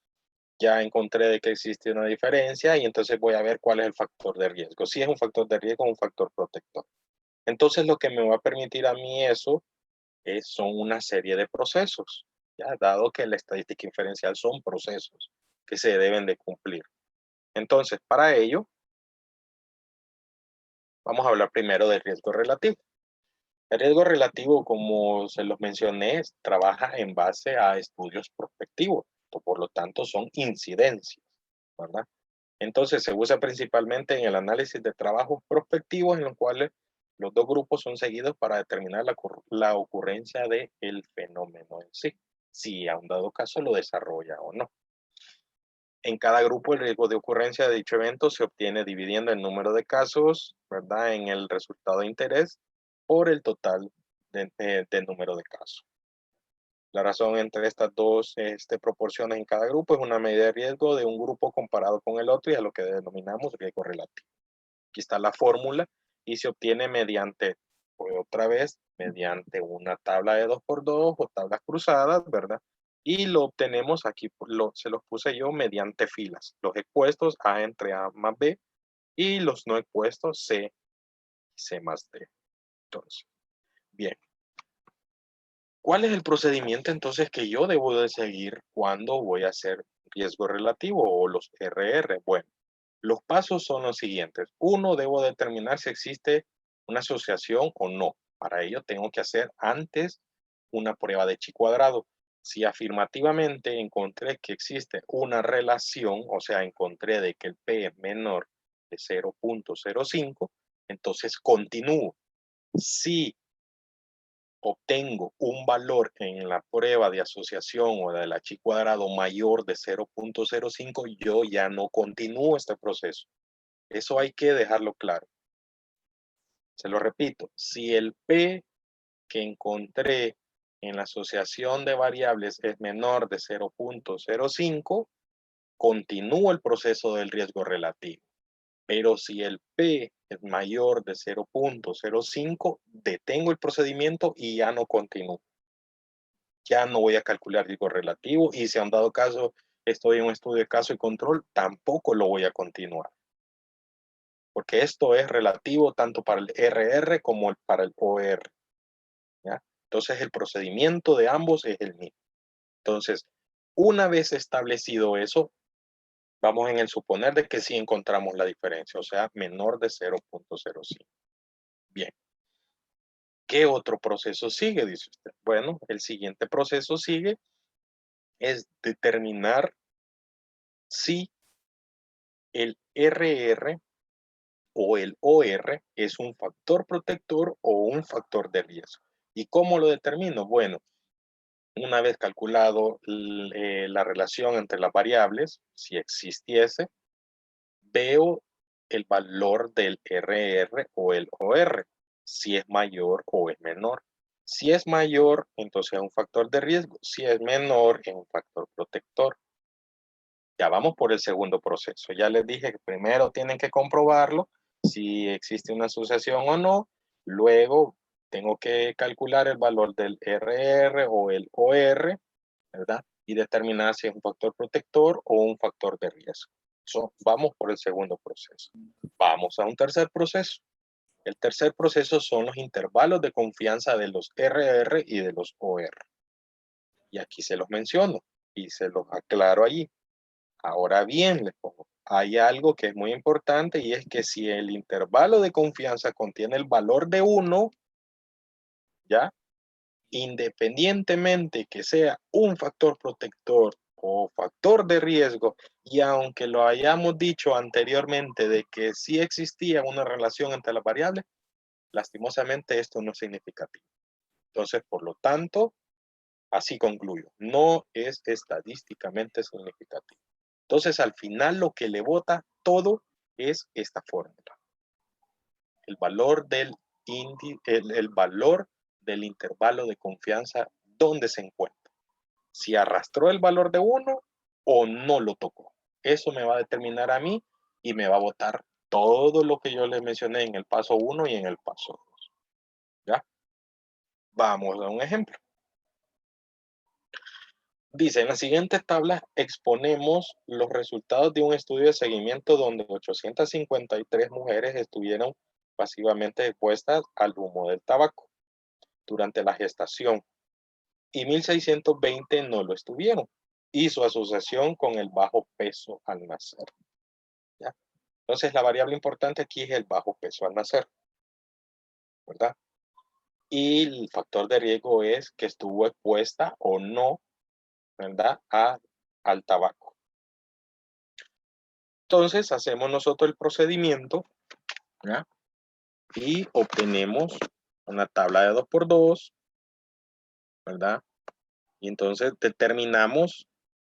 ya encontré de que existe una diferencia y entonces voy a ver cuál es el factor de riesgo. Si es un factor de riesgo o un factor protector. Entonces lo que me va a permitir a mí eso son una serie de procesos, ya dado que la estadística inferencial son procesos que se deben de cumplir. Entonces, para ello, vamos a hablar primero del riesgo relativo. El riesgo relativo, como se los mencioné, trabaja en base a estudios prospectivos, por lo tanto son incidencias, ¿verdad? Entonces se usa principalmente en el análisis de trabajos prospectivos en los cuales los dos grupos son seguidos para determinar la ocurrencia del fenómeno en sí, si a un dado caso lo desarrolla o no. En cada grupo el riesgo de ocurrencia de dicho evento se obtiene dividiendo el número de casos, ¿verdad?, en el resultado de interés por el total del número de casos. La razón entre estas dos proporciones en cada grupo es una medida de riesgo de un grupo comparado con el otro y a lo que denominamos riesgo relativo. Aquí está la fórmula y se obtiene mediante, otra vez, mediante una tabla de 2x2 o tablas cruzadas, ¿verdad? Y lo obtenemos aquí, se los puse yo mediante filas. Los expuestos A entre A más B y los no expuestos C, C más D. Entonces, bien. ¿Cuál es el procedimiento entonces que yo debo de seguir cuando voy a hacer riesgo relativo o los RR? Bueno, los pasos son los siguientes. Uno, debo determinar si existe una asociación o no. Para ello tengo que hacer antes una prueba de chi cuadrado. Si afirmativamente encontré que existe una relación, o sea, encontré de que el P es menor de 0.05, entonces continúo. Si obtengo un valor en la prueba de asociación o de la chi cuadrado mayor de 0.05, yo ya no continúo este proceso. Eso hay que dejarlo claro. Se lo repito, si el P que encontré en la asociación de variables es menor de 0.05, continúo el proceso del riesgo relativo. Pero si el P es mayor de 0.05, detengo el procedimiento y ya no continúo. Ya no voy a calcular riesgo relativo y si han dado caso, estoy en un estudio de caso y control, tampoco lo voy a continuar. Porque esto es relativo tanto para el RR como para el OR. ¿Ya? Entonces el procedimiento de ambos es el mismo. Entonces, una vez establecido eso, Vamos en el suponer de que sí encontramos la diferencia, o sea, menor de 0.05. Bien. ¿Qué otro proceso sigue? Dice usted. Bueno, el siguiente proceso sigue es determinar si el RR o el OR es un factor protector o un factor de riesgo. ¿Y cómo lo determino? Bueno, una vez calculado la relación entre las variables, si existiese, veo el valor del RR o el OR, si es mayor o es menor. Si es mayor, entonces es un factor de riesgo. Si es menor, es un factor protector. Ya vamos por el segundo proceso. Ya les dije que primero tienen que comprobarlo, si existe una asociación o no. Luego tengo que calcular el valor del RR o el OR, ¿verdad? Y determinar si es un factor protector o un factor de riesgo. Vamos por el segundo proceso. Vamos a un tercer proceso. El tercer proceso son los intervalos de confianza de los RR y de los OR. Y aquí se los menciono y se los aclaro allí. Ahora bien, les pongo, hay algo que es muy importante y es que si el intervalo de confianza contiene el valor de 1, ¿ya? Independientemente que sea un factor protector o factor de riesgo, y aunque lo hayamos dicho anteriormente de que sí existía una relación entre las variables, lastimosamente esto no es significativo. Entonces, por lo tanto, así concluyo, no es estadísticamente significativo. Entonces, al final lo que le bota todo es esta fórmula. El valor el valor del intervalo de confianza donde se encuentra. Si arrastró el valor de 1 o no lo tocó. Eso me va a determinar a mí y me va a botar todo lo que yo les mencioné en el paso 1 y en el paso 2. ¿Ya? Vamos a un ejemplo. Dice, en la siguiente tabla exponemos los resultados de un estudio de seguimiento donde 853 mujeres estuvieron pasivamente expuestas al humo del tabaco durante la gestación y 1.620 no lo estuvieron y su asociación con el bajo peso al nacer. ¿Ya? Entonces la variable importante aquí es el bajo peso al nacer, ¿verdad? Y el factor de riesgo es que estuvo expuesta o no, ¿verdad? Al tabaco. Entonces hacemos nosotros el procedimiento, ¿ya? Y obtenemos una tabla de 2×2, ¿verdad? Y entonces determinamos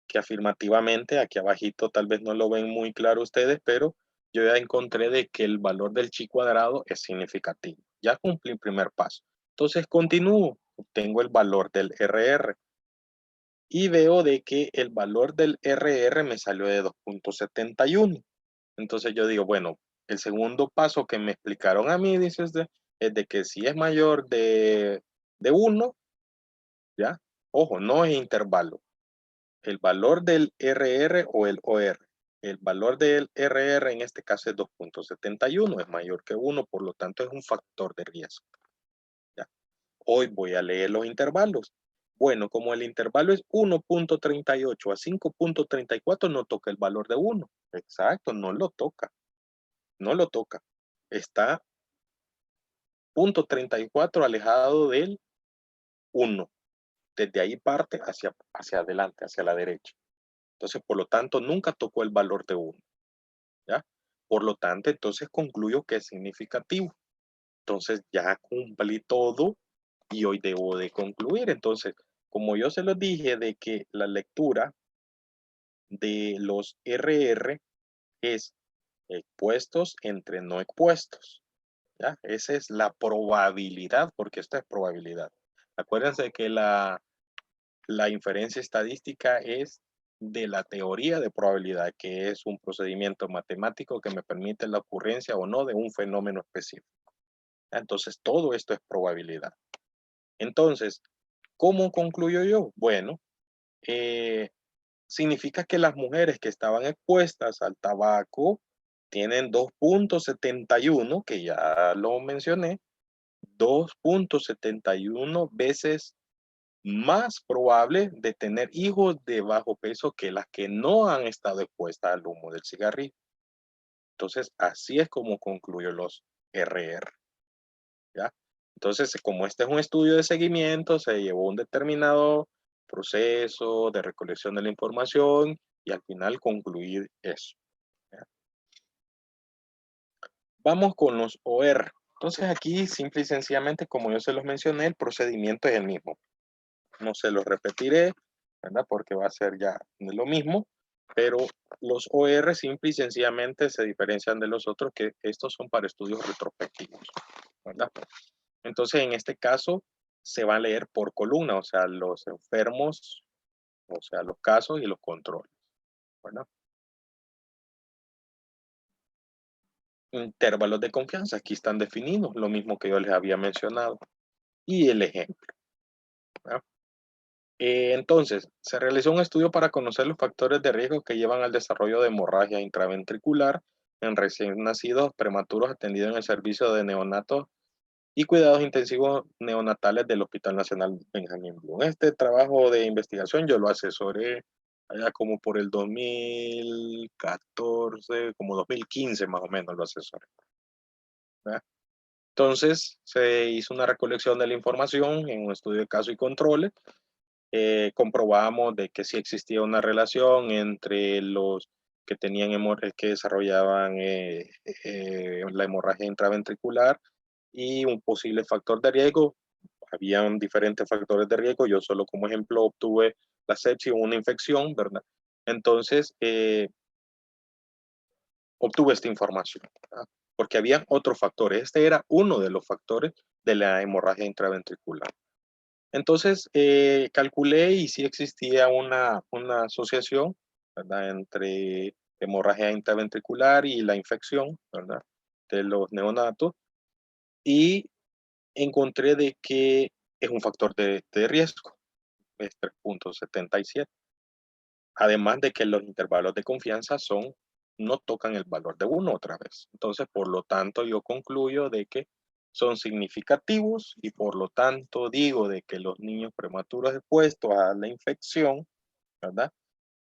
que afirmativamente, aquí abajito tal vez no lo ven muy claro ustedes, pero yo ya encontré de que el valor del chi cuadrado es significativo. Ya cumplí el primer paso. Entonces continúo, obtengo el valor del RR y veo de que el valor del RR me salió de 2.71. Entonces yo digo, bueno, el segundo paso que me explicaron a mí, dice es de que si es mayor de 1, ¿ya? Ojo, no es intervalo. El valor del RR o el OR. El valor del RR en este caso es 2.71, es mayor que 1, por lo tanto es un factor de riesgo. ¿Ya? Hoy voy a leer los intervalos. Bueno, como el intervalo es 1.38 a 5.34, no toca el valor de 1. Exacto, no lo toca. No lo toca. Está 0.34 alejado del 1. Desde ahí parte hacia adelante, hacia la derecha. Entonces, por lo tanto, nunca tocó el valor de 1. ¿Ya? Por lo tanto, entonces concluyo que es significativo. Entonces, ya cumplí todo y hoy debo de concluir. Entonces, como yo se los dije de que la lectura de los RR es expuestos entre no expuestos. ¿Ya? Esa es la probabilidad, porque esta es probabilidad. Acuérdense que la inferencia estadística es de la teoría de probabilidad, que es un procedimiento matemático que me permite la ocurrencia o no de un fenómeno específico. Entonces, todo esto es probabilidad. Entonces, ¿cómo concluyo yo? Bueno, significa que las mujeres que estaban expuestas al tabaco tienen 2.71, que ya lo mencioné, 2.71 veces más probable de tener hijos de bajo peso que las que no han estado expuestas al humo del cigarrillo. Entonces, así es como concluyo los RR. ¿Ya? Entonces, como este es un estudio de seguimiento, se llevó un determinado proceso de recolección de la información y al final concluir eso. ¿Ya? Vamos con los OR. Entonces aquí simple y sencillamente, como yo se los mencioné, el procedimiento es el mismo. No se los repetiré, ¿verdad? Porque va a ser ya lo mismo, pero los OR simple y sencillamente se diferencian de los otros, que estos son para estudios retrospectivos, ¿verdad? Entonces, en este caso, se va a leer por columna, o sea, los enfermos, o sea, los casos y los controles, ¿verdad? Intervalos de confianza, aquí están definidos, lo mismo que yo les había mencionado. Y el ejemplo, ¿verdad? Entonces, se realizó un estudio para conocer los factores de riesgo que llevan al desarrollo de hemorragia intraventricular en recién nacidos prematuros atendidos en el servicio de neonatos y cuidados intensivos neonatales del Hospital Nacional Benjamín Bloom. Este trabajo de investigación yo lo asesoré allá como por el 2014, como 2015 más o menos lo asesoré, ¿verdad? Entonces, se hizo una recolección de la información en un estudio de caso y controles. Comprobamos de que sí existía una relación entre los que tenían que desarrollaban la hemorragia intraventricular y un posible factor de riesgo. Habían diferentes factores de riesgo. Yo solo como ejemplo obtuve la sepsis, una infección, ¿verdad? Entonces, obtuve esta información, ¿verdad? Porque había otros factores. Este era uno de los factores de la hemorragia intraventricular. Entonces, calculé y sí existía una asociación, ¿verdad? Entre hemorragia intraventricular y la infección, ¿verdad? De los neonatos. Y encontré de que es un factor de riesgo, es 3.77. Además de que los intervalos de confianza no tocan el valor de 1 otra vez. Entonces, por lo tanto, yo concluyo de que son significativos y por lo tanto digo de que los niños prematuros expuestos a la infección, ¿verdad?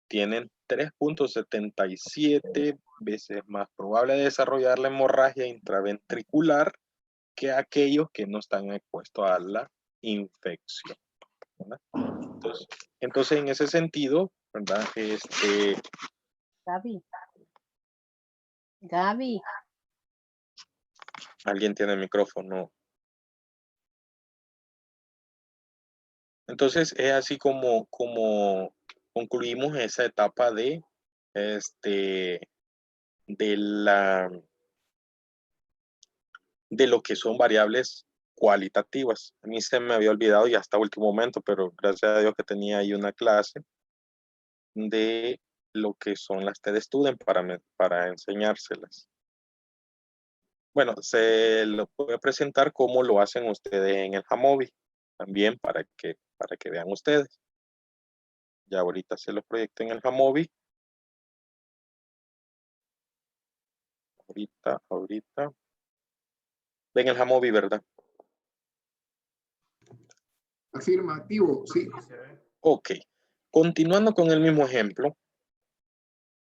Tienen 3.77 veces más probable de desarrollar la hemorragia intraventricular que aquellos que no están expuestos a la infección, ¿verdad? Entonces, en ese sentido, ¿verdad? Gaby, Alguien tiene el micrófono. Entonces, es así como concluimos esa etapa de de lo que son variables cualitativas. A mí se me había olvidado y hasta último momento, pero gracias a Dios que tenía ahí una clase de lo que son las TED Student para enseñárselas. Bueno, se lo voy a presentar cómo lo hacen ustedes en el Jamovi, también para que vean ustedes. Ya ahorita se lo proyecto en el Jamovi. Ahorita. Ven el Jamovi, ¿verdad? Afirmativo, sí. Ok. Continuando con el mismo ejemplo,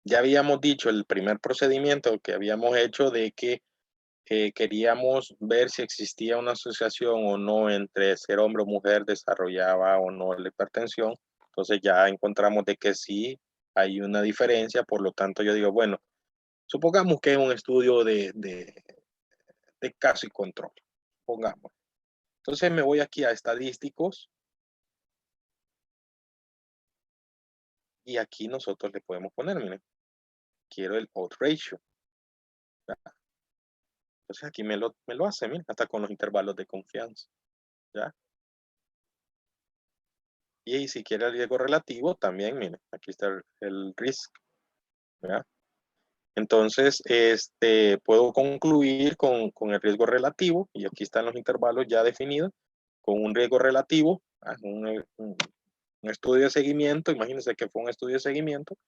ya habíamos dicho el primer procedimiento que habíamos hecho de que queríamos ver si existía una asociación o no entre ser hombre o mujer desarrollaba o no la hipertensión. Entonces ya encontramos de que sí hay una diferencia, por lo tanto yo digo, bueno, supongamos que es un estudio de caso y control, pongamos. Entonces me voy aquí a estadísticos y aquí nosotros le podemos poner, miren, quiero el odds ratio. Entonces aquí me lo hace, miren, hasta con los intervalos de confianza, ¿ya? Y si quiere el riesgo relativo, también, miren, aquí está el risk, ¿verdad? Entonces, puedo concluir con el riesgo relativo, y aquí están los intervalos ya definidos, con un riesgo relativo, un estudio de seguimiento, imagínense que fue un estudio de seguimiento.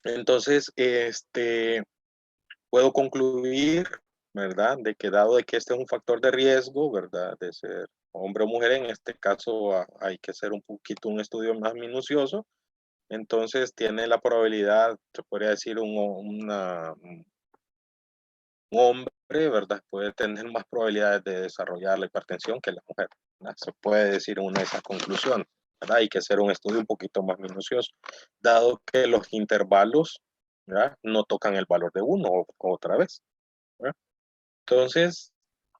Entonces, puedo concluir, ¿verdad? De que dado de que este es un factor de riesgo, ¿verdad? De ser hombre o mujer. En este caso hay que hacer un poquito un estudio más minucioso. Entonces tiene la probabilidad, se podría decir, un hombre, ¿verdad? Puede tener más probabilidades de desarrollar la hipertensión que la mujer, ¿verdad? Se puede decir una de esas conclusiones, ¿verdad? Hay que hacer un estudio un poquito más minucioso, dado que los intervalos, ¿verdad? No tocan el valor de uno otra vez, ¿verdad? Entonces,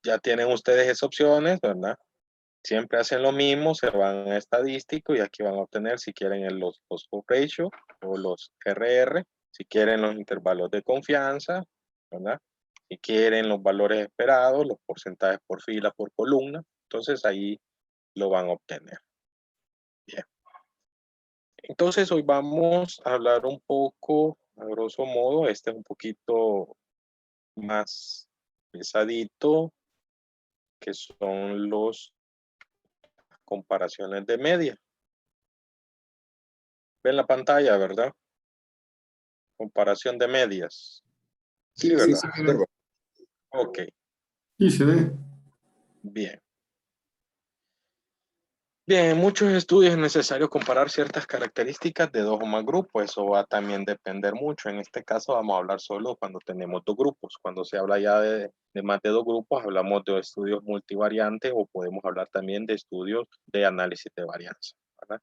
ya tienen ustedes esas opciones, ¿verdad? Siempre hacen lo mismo, se van a estadístico y aquí van a obtener si quieren los ratio o los RR, si quieren los intervalos de confianza, ¿verdad? Si quieren los valores esperados, los porcentajes por fila, por columna, entonces ahí lo van a obtener. Bien. Entonces hoy vamos a hablar un poco, a grosso modo, este es un poquito más pesadito, que son los comparaciones de media. Ven la pantalla, ¿verdad? Comparación de medias. Sí, Sí, ¿verdad? se mira. Ok, Sí, se ve. bien. Bien, en muchos estudios es necesario comparar ciertas características de dos o más grupos. Eso va a también depender mucho. En este caso vamos a hablar solo cuando tenemos dos grupos. Cuando se habla ya de más de dos grupos, hablamos de estudios multivariantes o podemos hablar también de estudios de análisis de varianza, ¿verdad?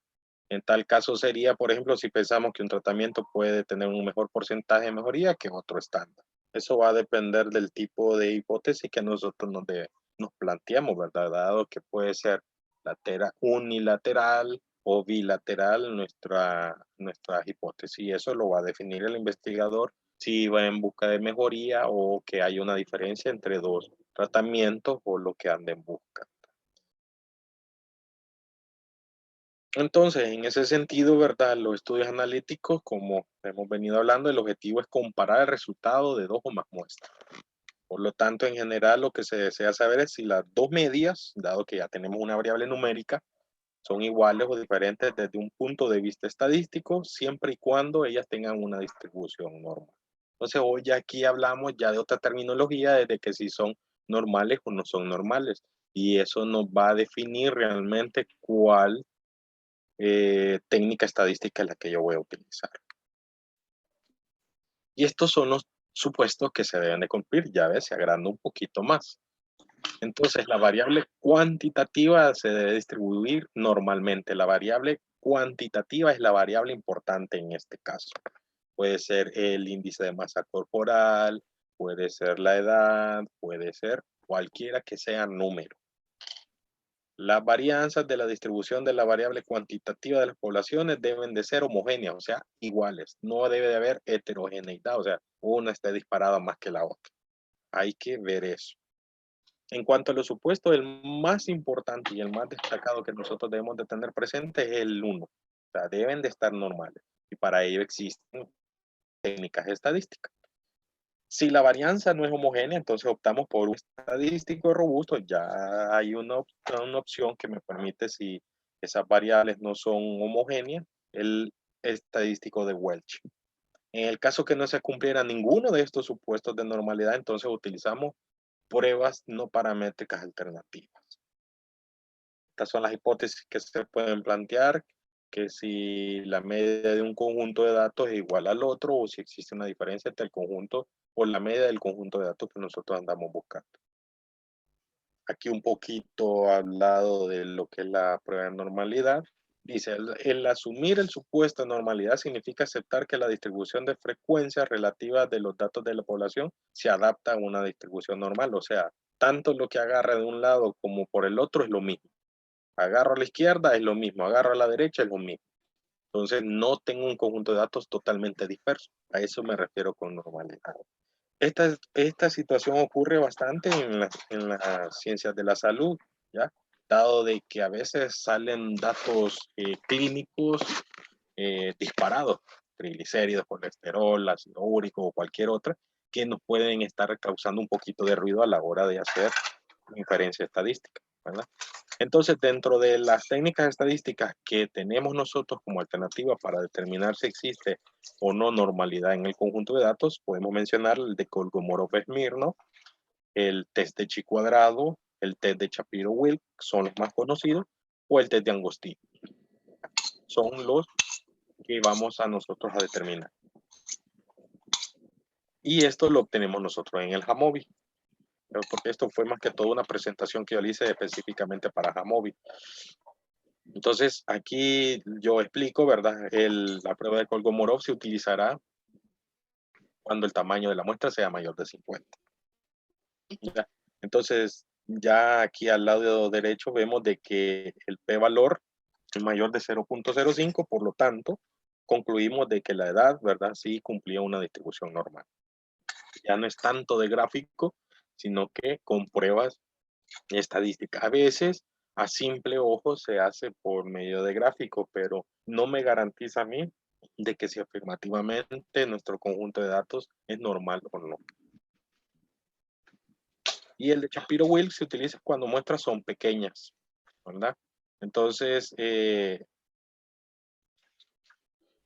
En tal caso sería, por ejemplo, si pensamos que un tratamiento puede tener un mejor porcentaje de mejoría que otro estándar. Eso va a depender del tipo de hipótesis que nosotros nos planteamos, ¿verdad? Dado que puede ser unilateral o bilateral nuestra hipótesis. Y eso lo va a definir el investigador si va en busca de mejoría o que hay una diferencia entre dos tratamientos o lo que anda en busca. Entonces, en ese sentido, ¿verdad? Los estudios analíticos, como hemos venido hablando, el objetivo es comparar el resultado de dos o más muestras. Por lo tanto, en general, lo que se desea saber es si las dos medias, dado que ya tenemos una variable numérica, son iguales o diferentes desde un punto de vista estadístico, siempre y cuando ellas tengan una distribución normal. Entonces, hoy ya aquí hablamos ya de otra terminología, desde que si son normales o no son normales. Y eso nos va a definir realmente cuál técnica estadística es la que yo voy a utilizar. Y estos son los supuestos que se deben de cumplir. Ya ves, se agranda un poquito más. Entonces, la variable cuantitativa se debe distribuir normalmente. La variable cuantitativa es la variable importante en este caso. Puede ser el índice de masa corporal, puede ser la edad, puede ser cualquiera que sea número. Las varianzas de la distribución de la variable cuantitativa de las poblaciones deben de ser homogéneas, o sea, iguales. No debe de haber heterogeneidad, o sea, una esté disparada más que la otra. Hay que ver eso. En cuanto a los supuestos, el más importante y el más destacado que nosotros debemos de tener presente es el 1. O sea, deben de estar normales. Y para ello existen técnicas estadísticas. Si la varianza no es homogénea, entonces optamos por un estadístico robusto. Ya hay una opción que me permite, si esas variables no son homogéneas, el estadístico de Welch. En el caso que no se cumpliera ninguno de estos supuestos de normalidad, entonces utilizamos pruebas no paramétricas alternativas. Estas son las hipótesis que se pueden plantear, que si la media de un conjunto de datos es igual al otro o si existe una diferencia entre el conjunto o la media del conjunto de datos que nosotros andamos buscando. Aquí un poquito hablado de lo que es la prueba de normalidad. Dice, el asumir el supuesto de normalidad significa aceptar que la distribución de frecuencias relativas de los datos de la población se adapta a una distribución normal. O sea, tanto lo que agarra de un lado como por el otro es lo mismo. Agarro a la izquierda es lo mismo, agarro a la derecha es lo mismo. Entonces no tengo un conjunto de datos totalmente disperso. A eso me refiero con normalidad. Esta situación ocurre bastante en las ciencias de la salud, ¿ya? Dado de que a veces salen datos clínicos disparados, triglicéridos, colesterol, ácido úrico o cualquier otra, que nos pueden estar causando un poquito de ruido a la hora de hacer inferencia estadística, ¿verdad? Entonces, dentro de las técnicas estadísticas que tenemos nosotros como alternativa para determinar si existe o no normalidad en el conjunto de datos, podemos mencionar el de Kolmogorov-Smirnov, el test de chi cuadrado, el test de Shapiro-Wilk, son los más conocidos, o el test de Angostino. Son los que vamos a nosotros a determinar. Y esto lo obtenemos nosotros en el Jamovi. Porque esto fue más que todo una presentación que yo le hice específicamente para Jamovi. Entonces, aquí yo explico, ¿verdad? La prueba de Kolmogorov se utilizará cuando el tamaño de la muestra sea mayor de 50. ¿Ya? Entonces, ya aquí al lado derecho vemos de que el p-valor es mayor de 0.05, por lo tanto, concluimos de que la edad, ¿verdad? Sí cumplía una distribución normal. Ya no es tanto de gráfico, sino que con pruebas estadísticas. A veces, a simple ojo, se hace por medio de gráfico, pero no me garantiza a mí de que si afirmativamente nuestro conjunto de datos es normal o no. Y el de Shapiro-Wilk se utiliza cuando muestras son pequeñas, ¿verdad? Entonces,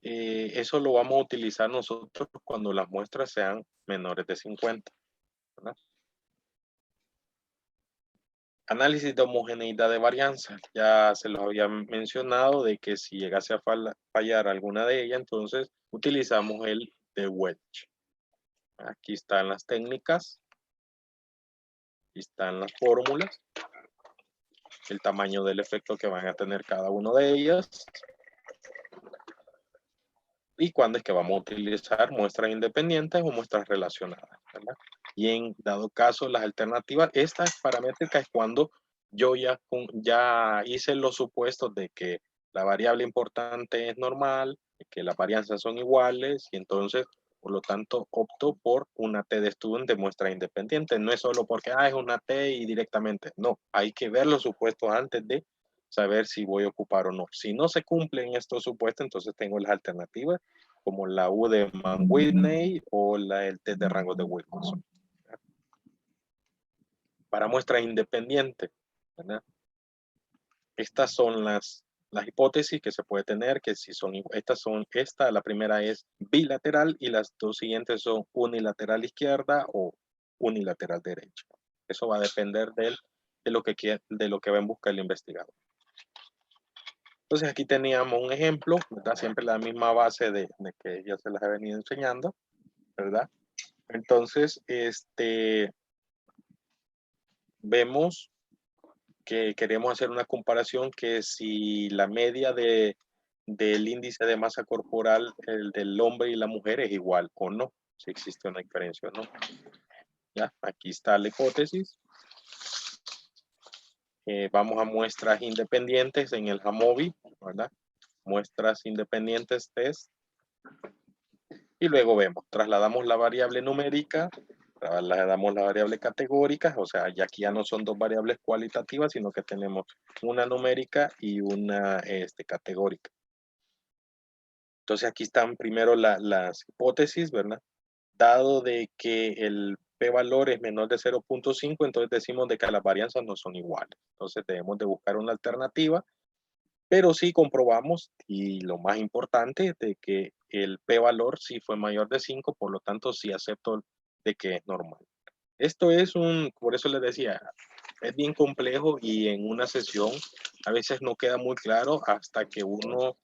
eso lo vamos a utilizar nosotros cuando las muestras sean menores de 50, ¿verdad? Análisis de homogeneidad de varianza. Ya se los había mencionado de que si llegase a fallar alguna de ellas, entonces utilizamos el de Welch. Aquí están las técnicas. Aquí están las fórmulas. El tamaño del efecto que van a tener cada una de ellas. Y cuándo es que vamos a utilizar muestras independientes o muestras relacionadas, ¿verdad? Y en dado caso, las alternativas, esta paramétrica es cuando yo ya hice los supuestos de que la variable importante es normal, que las varianzas son iguales, y entonces, por lo tanto, opto por una T de Student de muestras independientes. No es solo porque es una T y directamente. No, hay que ver los supuestos antes de saber si voy a ocupar o no. Si no se cumplen estos supuestos, entonces tengo las alternativas como la U de Mann-Whitney o el test de rango de Wilkinson. Para muestras independientes, ¿verdad? Estas son las hipótesis que se puede tener, que si son, la primera es bilateral y las dos siguientes son unilateral izquierda o unilateral derecha. Eso va a depender de lo que va en busca el investigador. Entonces aquí teníamos un ejemplo, ¿verdad? Siempre la misma base de que ya se las he venido enseñando, ¿verdad? Entonces, vemos que queremos hacer una comparación que si la media del índice de masa corporal, el del hombre y la mujer es igual o no, si existe una diferencia o no. ¿Ya? Aquí está la hipótesis. Vamos a muestras independientes en el Jamovi, ¿verdad? Muestras independientes test. Y luego vemos, trasladamos la variable numérica, trasladamos la variable categórica, o sea, ya aquí ya no son dos variables cualitativas, sino que tenemos una numérica y una categórica. Entonces aquí están primero las hipótesis, ¿verdad? Dado de que el p-valor es menor de 0.5, entonces decimos de que las varianzas no son iguales. Entonces debemos de buscar una alternativa, pero sí comprobamos, y lo más importante, de que el p-valor sí fue mayor de 5, por lo tanto sí acepto de que es normal. Esto es por eso les decía, es bien complejo y en una sesión a veces no queda muy claro hasta que uno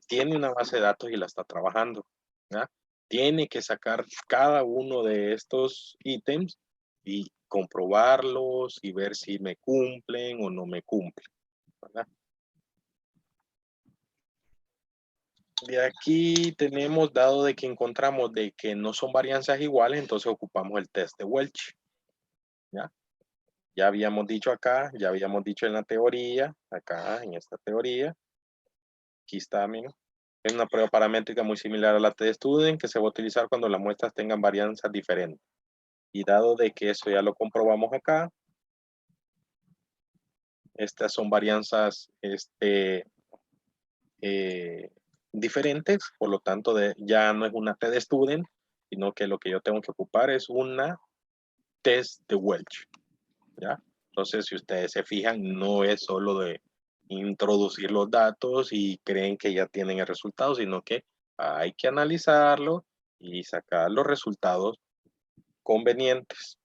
tiene una base de datos y la está trabajando, ¿ya? Tiene que sacar cada uno de estos ítems y comprobarlos y ver si me cumplen o no me cumplen, ¿verdad? De aquí tenemos, dado de que encontramos de que no son varianzas iguales, entonces ocupamos el test de Welch. ¿Ya? Ya habíamos dicho acá, ya habíamos dicho en la teoría, acá en esta teoría. Aquí está, amigo. Es una prueba paramétrica muy similar a la T de Student que se va a utilizar cuando las muestras tengan varianzas diferentes. Y dado de que eso ya lo comprobamos acá, estas son varianzas diferentes, por lo tanto ya no es una T de Student, sino que lo que yo tengo que ocupar es una test de Welch, ¿ya? Entonces, si ustedes se fijan, no es solo de introducir los datos y creen que ya tienen el resultado, sino que hay que analizarlo y sacar los resultados convenientes.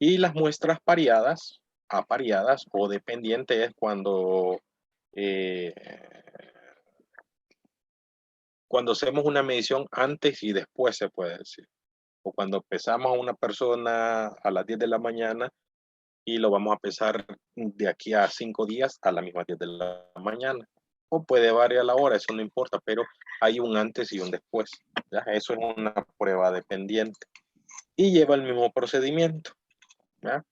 Y las muestras pareadas, apareadas o dependiente es cuando hacemos una medición antes y después, se puede decir. O cuando pesamos a una persona a las 10 de la mañana y lo vamos a pesar de aquí a 5 días a las mismas 10 de la mañana. O puede variar la hora, eso no importa, pero hay un antes y un después. ¿Ya? Eso es una prueba dependiente. Y lleva el mismo procedimiento. ¿Ya?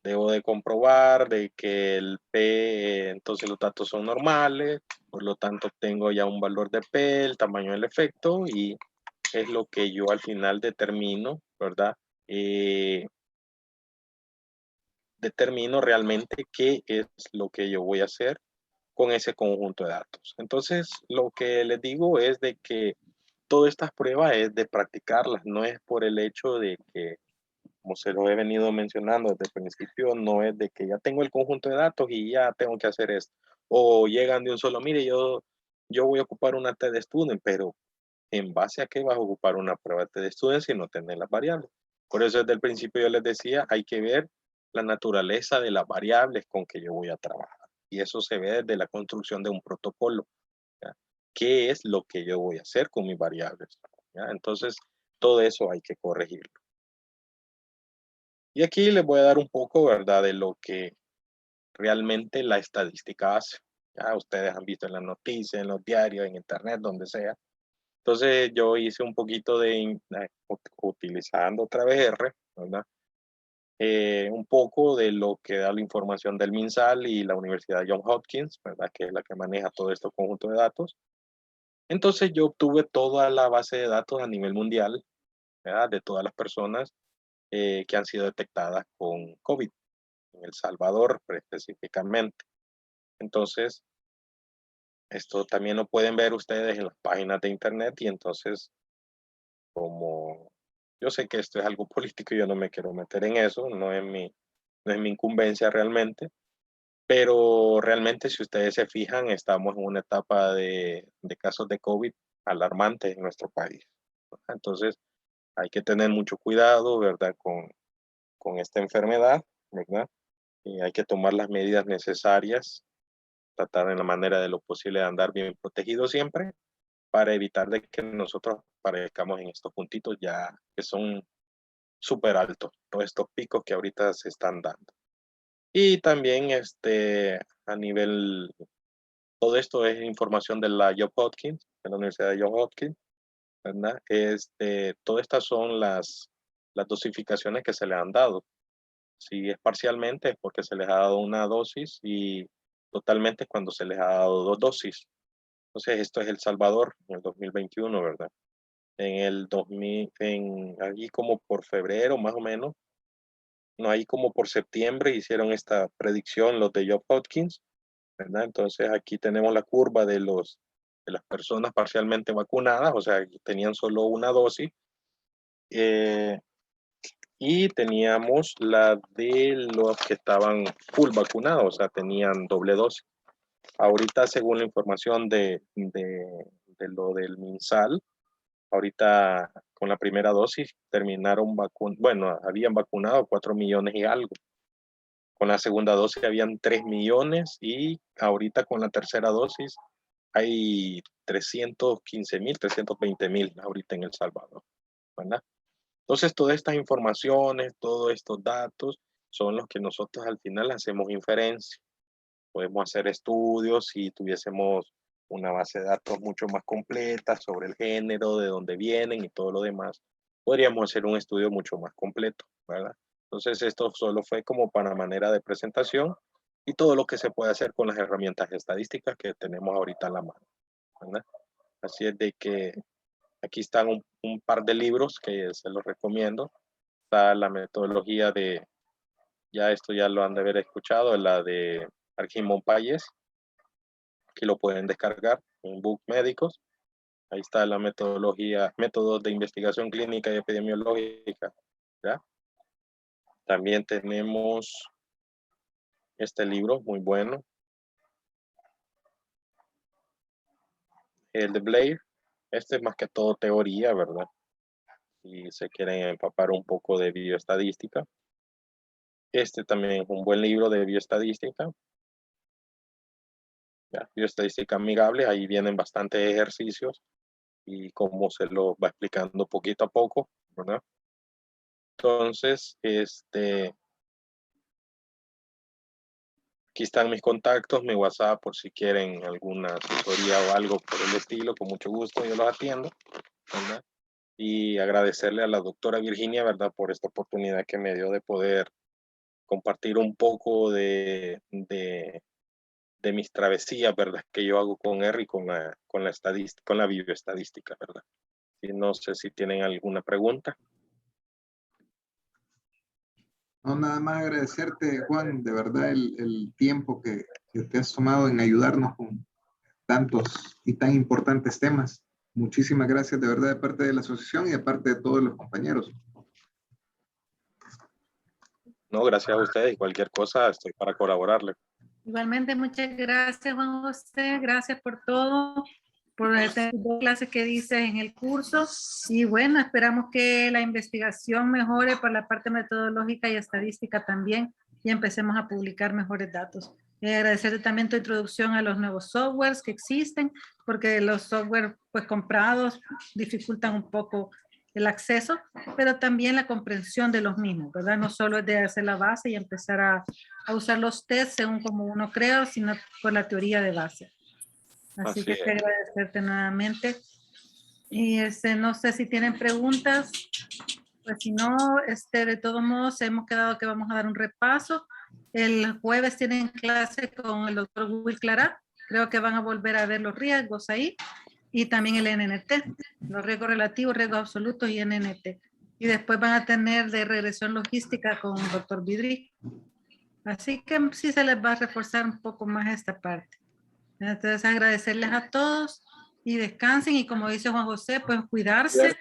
Debo de comprobar de que el P, entonces los datos son normales, por lo tanto tengo ya un valor de P, el tamaño del efecto, y es lo que yo al final determino, ¿verdad? Determino realmente qué es lo que yo voy a hacer con ese conjunto de datos. Entonces, lo que les digo es de que todas estas pruebas es de practicarlas, no es por el hecho de que, como se lo he venido mencionando desde el principio, no es de que ya tengo el conjunto de datos y ya tengo que hacer esto. O llegan de un solo, mire, yo voy a ocupar una TD Student, pero ¿en base a qué vas a ocupar una prueba de TD Student si no tenés las variables? Por eso desde el principio yo les decía, hay que ver la naturaleza de las variables con que yo voy a trabajar. Y eso se ve desde la construcción de un protocolo. ¿Ya? ¿Qué es lo que yo voy a hacer con mis variables? ¿Ya? Entonces, todo eso hay que corregirlo. Y aquí les voy a dar un poco, ¿verdad?, de lo que realmente la estadística hace. Ya ustedes han visto en las noticias, en los diarios, en internet, donde sea. Entonces yo hice un poquito utilizando otra vez R, ¿verdad? Un poco de lo que da la información del MinSal y la Universidad Johns Hopkins, ¿verdad? Que es la que maneja todo este conjunto de datos. Entonces yo obtuve toda la base de datos a nivel mundial, ¿verdad? De todas las personas que han sido detectadas con COVID, en El Salvador específicamente. Entonces, esto también lo pueden ver ustedes en las páginas de internet y entonces, como yo sé que esto es algo político y yo no me quiero meter en eso, no es mi incumbencia realmente, pero realmente si ustedes se fijan, estamos en una etapa de casos de COVID alarmantes en nuestro país. Entonces, hay que tener mucho cuidado, ¿verdad? Con esta enfermedad, ¿verdad? Y hay que tomar las medidas necesarias, tratar en la manera de lo posible de andar bien protegidos siempre para evitar de que nosotros aparezcamos en estos puntitos ya que son súper altos, todos estos picos que ahorita se están dando. Y también a nivel, todo esto es información de la Johns Hopkins, de la Universidad de Johns Hopkins, ¿verdad? Todas estas son las dosificaciones que se le han dado. Si es parcialmente es porque se les ha dado una dosis y totalmente es cuando se les ha dado dos dosis. Entonces, esto es El Salvador en el 2021, ¿verdad? En el 2000, allí como por febrero más o menos, no, ahí como por septiembre hicieron esta predicción los de Johns Hopkins, ¿verdad? Entonces aquí tenemos la curva de las personas parcialmente vacunadas, o sea, tenían solo una dosis, y teníamos la de los que estaban full vacunados, o sea, tenían doble dosis. Ahorita, según la información de lo del MinSal, ahorita con la primera dosis terminaron bueno, habían vacunado 4 millones y algo. Con la segunda dosis habían 3 millones y ahorita con la tercera dosis hay 315,000, 320,000 ahorita en El Salvador, ¿verdad? Entonces, todas estas informaciones, todos estos datos son los que nosotros al final hacemos inferencia. Podemos hacer estudios si tuviésemos una base de datos mucho más completa sobre el género, de dónde vienen y todo lo demás. Podríamos hacer un estudio mucho más completo, ¿verdad? Entonces, esto solo fue como para manera de presentación y todo lo que se puede hacer con las herramientas estadísticas que tenemos ahorita a la mano, ¿verdad? Así es de que aquí están un par de libros que se los recomiendo. Está la metodología ya esto ya lo han de haber escuchado, la de Arjimon Payes, que lo pueden descargar, un book médicos. Ahí está la metodología, métodos de investigación clínica y epidemiológica, ¿ya? También tenemos este libro muy bueno, el de Blair. Este es más que todo teoría, ¿verdad? si se quieren empapar un poco de bioestadística. Este también es un buen libro de bioestadística. Ya, bioestadística amigable, ahí vienen bastantes ejercicios y cómo se lo va explicando poquito a poco, ¿verdad? Entonces, aquí están mis contactos, mi WhatsApp, por si quieren alguna asesoría o algo por el estilo, con mucho gusto yo los atiendo, ¿verdad? Y agradecerle a la doctora Virginia, ¿verdad? Por esta oportunidad que me dio de poder compartir un poco de mis travesías, ¿verdad? Que yo hago con R y con la estadística, con la bioestadística, ¿verdad? Y no sé si tienen alguna pregunta. No, nada más agradecerte, Juan, de verdad el tiempo que te has tomado en ayudarnos con tantos y tan importantes temas. Muchísimas gracias de verdad de parte de la asociación y de parte de todos los compañeros. No, gracias a ustedes y cualquier cosa estoy para colaborarle. Igualmente, muchas gracias, Juan José. Gracias por todo, por estas dos clases que dices en el curso. Y bueno, esperamos que la investigación mejore por la parte metodológica y estadística también y empecemos a publicar mejores datos. Agradecerte también tu introducción a los nuevos softwares que existen, porque los softwares pues comprados dificultan un poco el acceso, pero también la comprensión de los mismos, ¿verdad? No solo es de hacer la base y empezar a usar los tests según como uno crea, sino con la teoría de base. Así que quiero agradecerte nuevamente. Y no sé si tienen preguntas, pues si no, de todos modos hemos quedado que vamos a dar un repaso. El jueves tienen clase con el doctor Will Clara, creo que van a volver a ver los riesgos ahí, y también el NNT, los riesgos relativos, riesgos absolutos y NNT. Y después van a tener de regresión logística con el doctor Vidri. Así que sí se les va a reforzar un poco más esta parte. Entonces agradecerles a todos y descansen y como dice Juan José, pues cuidarse,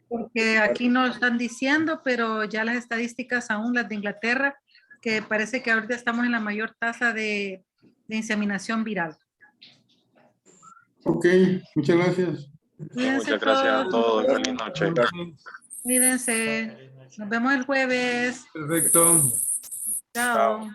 porque aquí no lo están diciendo, pero ya las estadísticas, aún las de Inglaterra, que parece que ahorita estamos en la mayor tasa de inseminación viral. Ok, muchas gracias. Cuídense Muchas gracias a todos. Feliz noche. Cuídense. Nos vemos el jueves. Perfecto. Chao.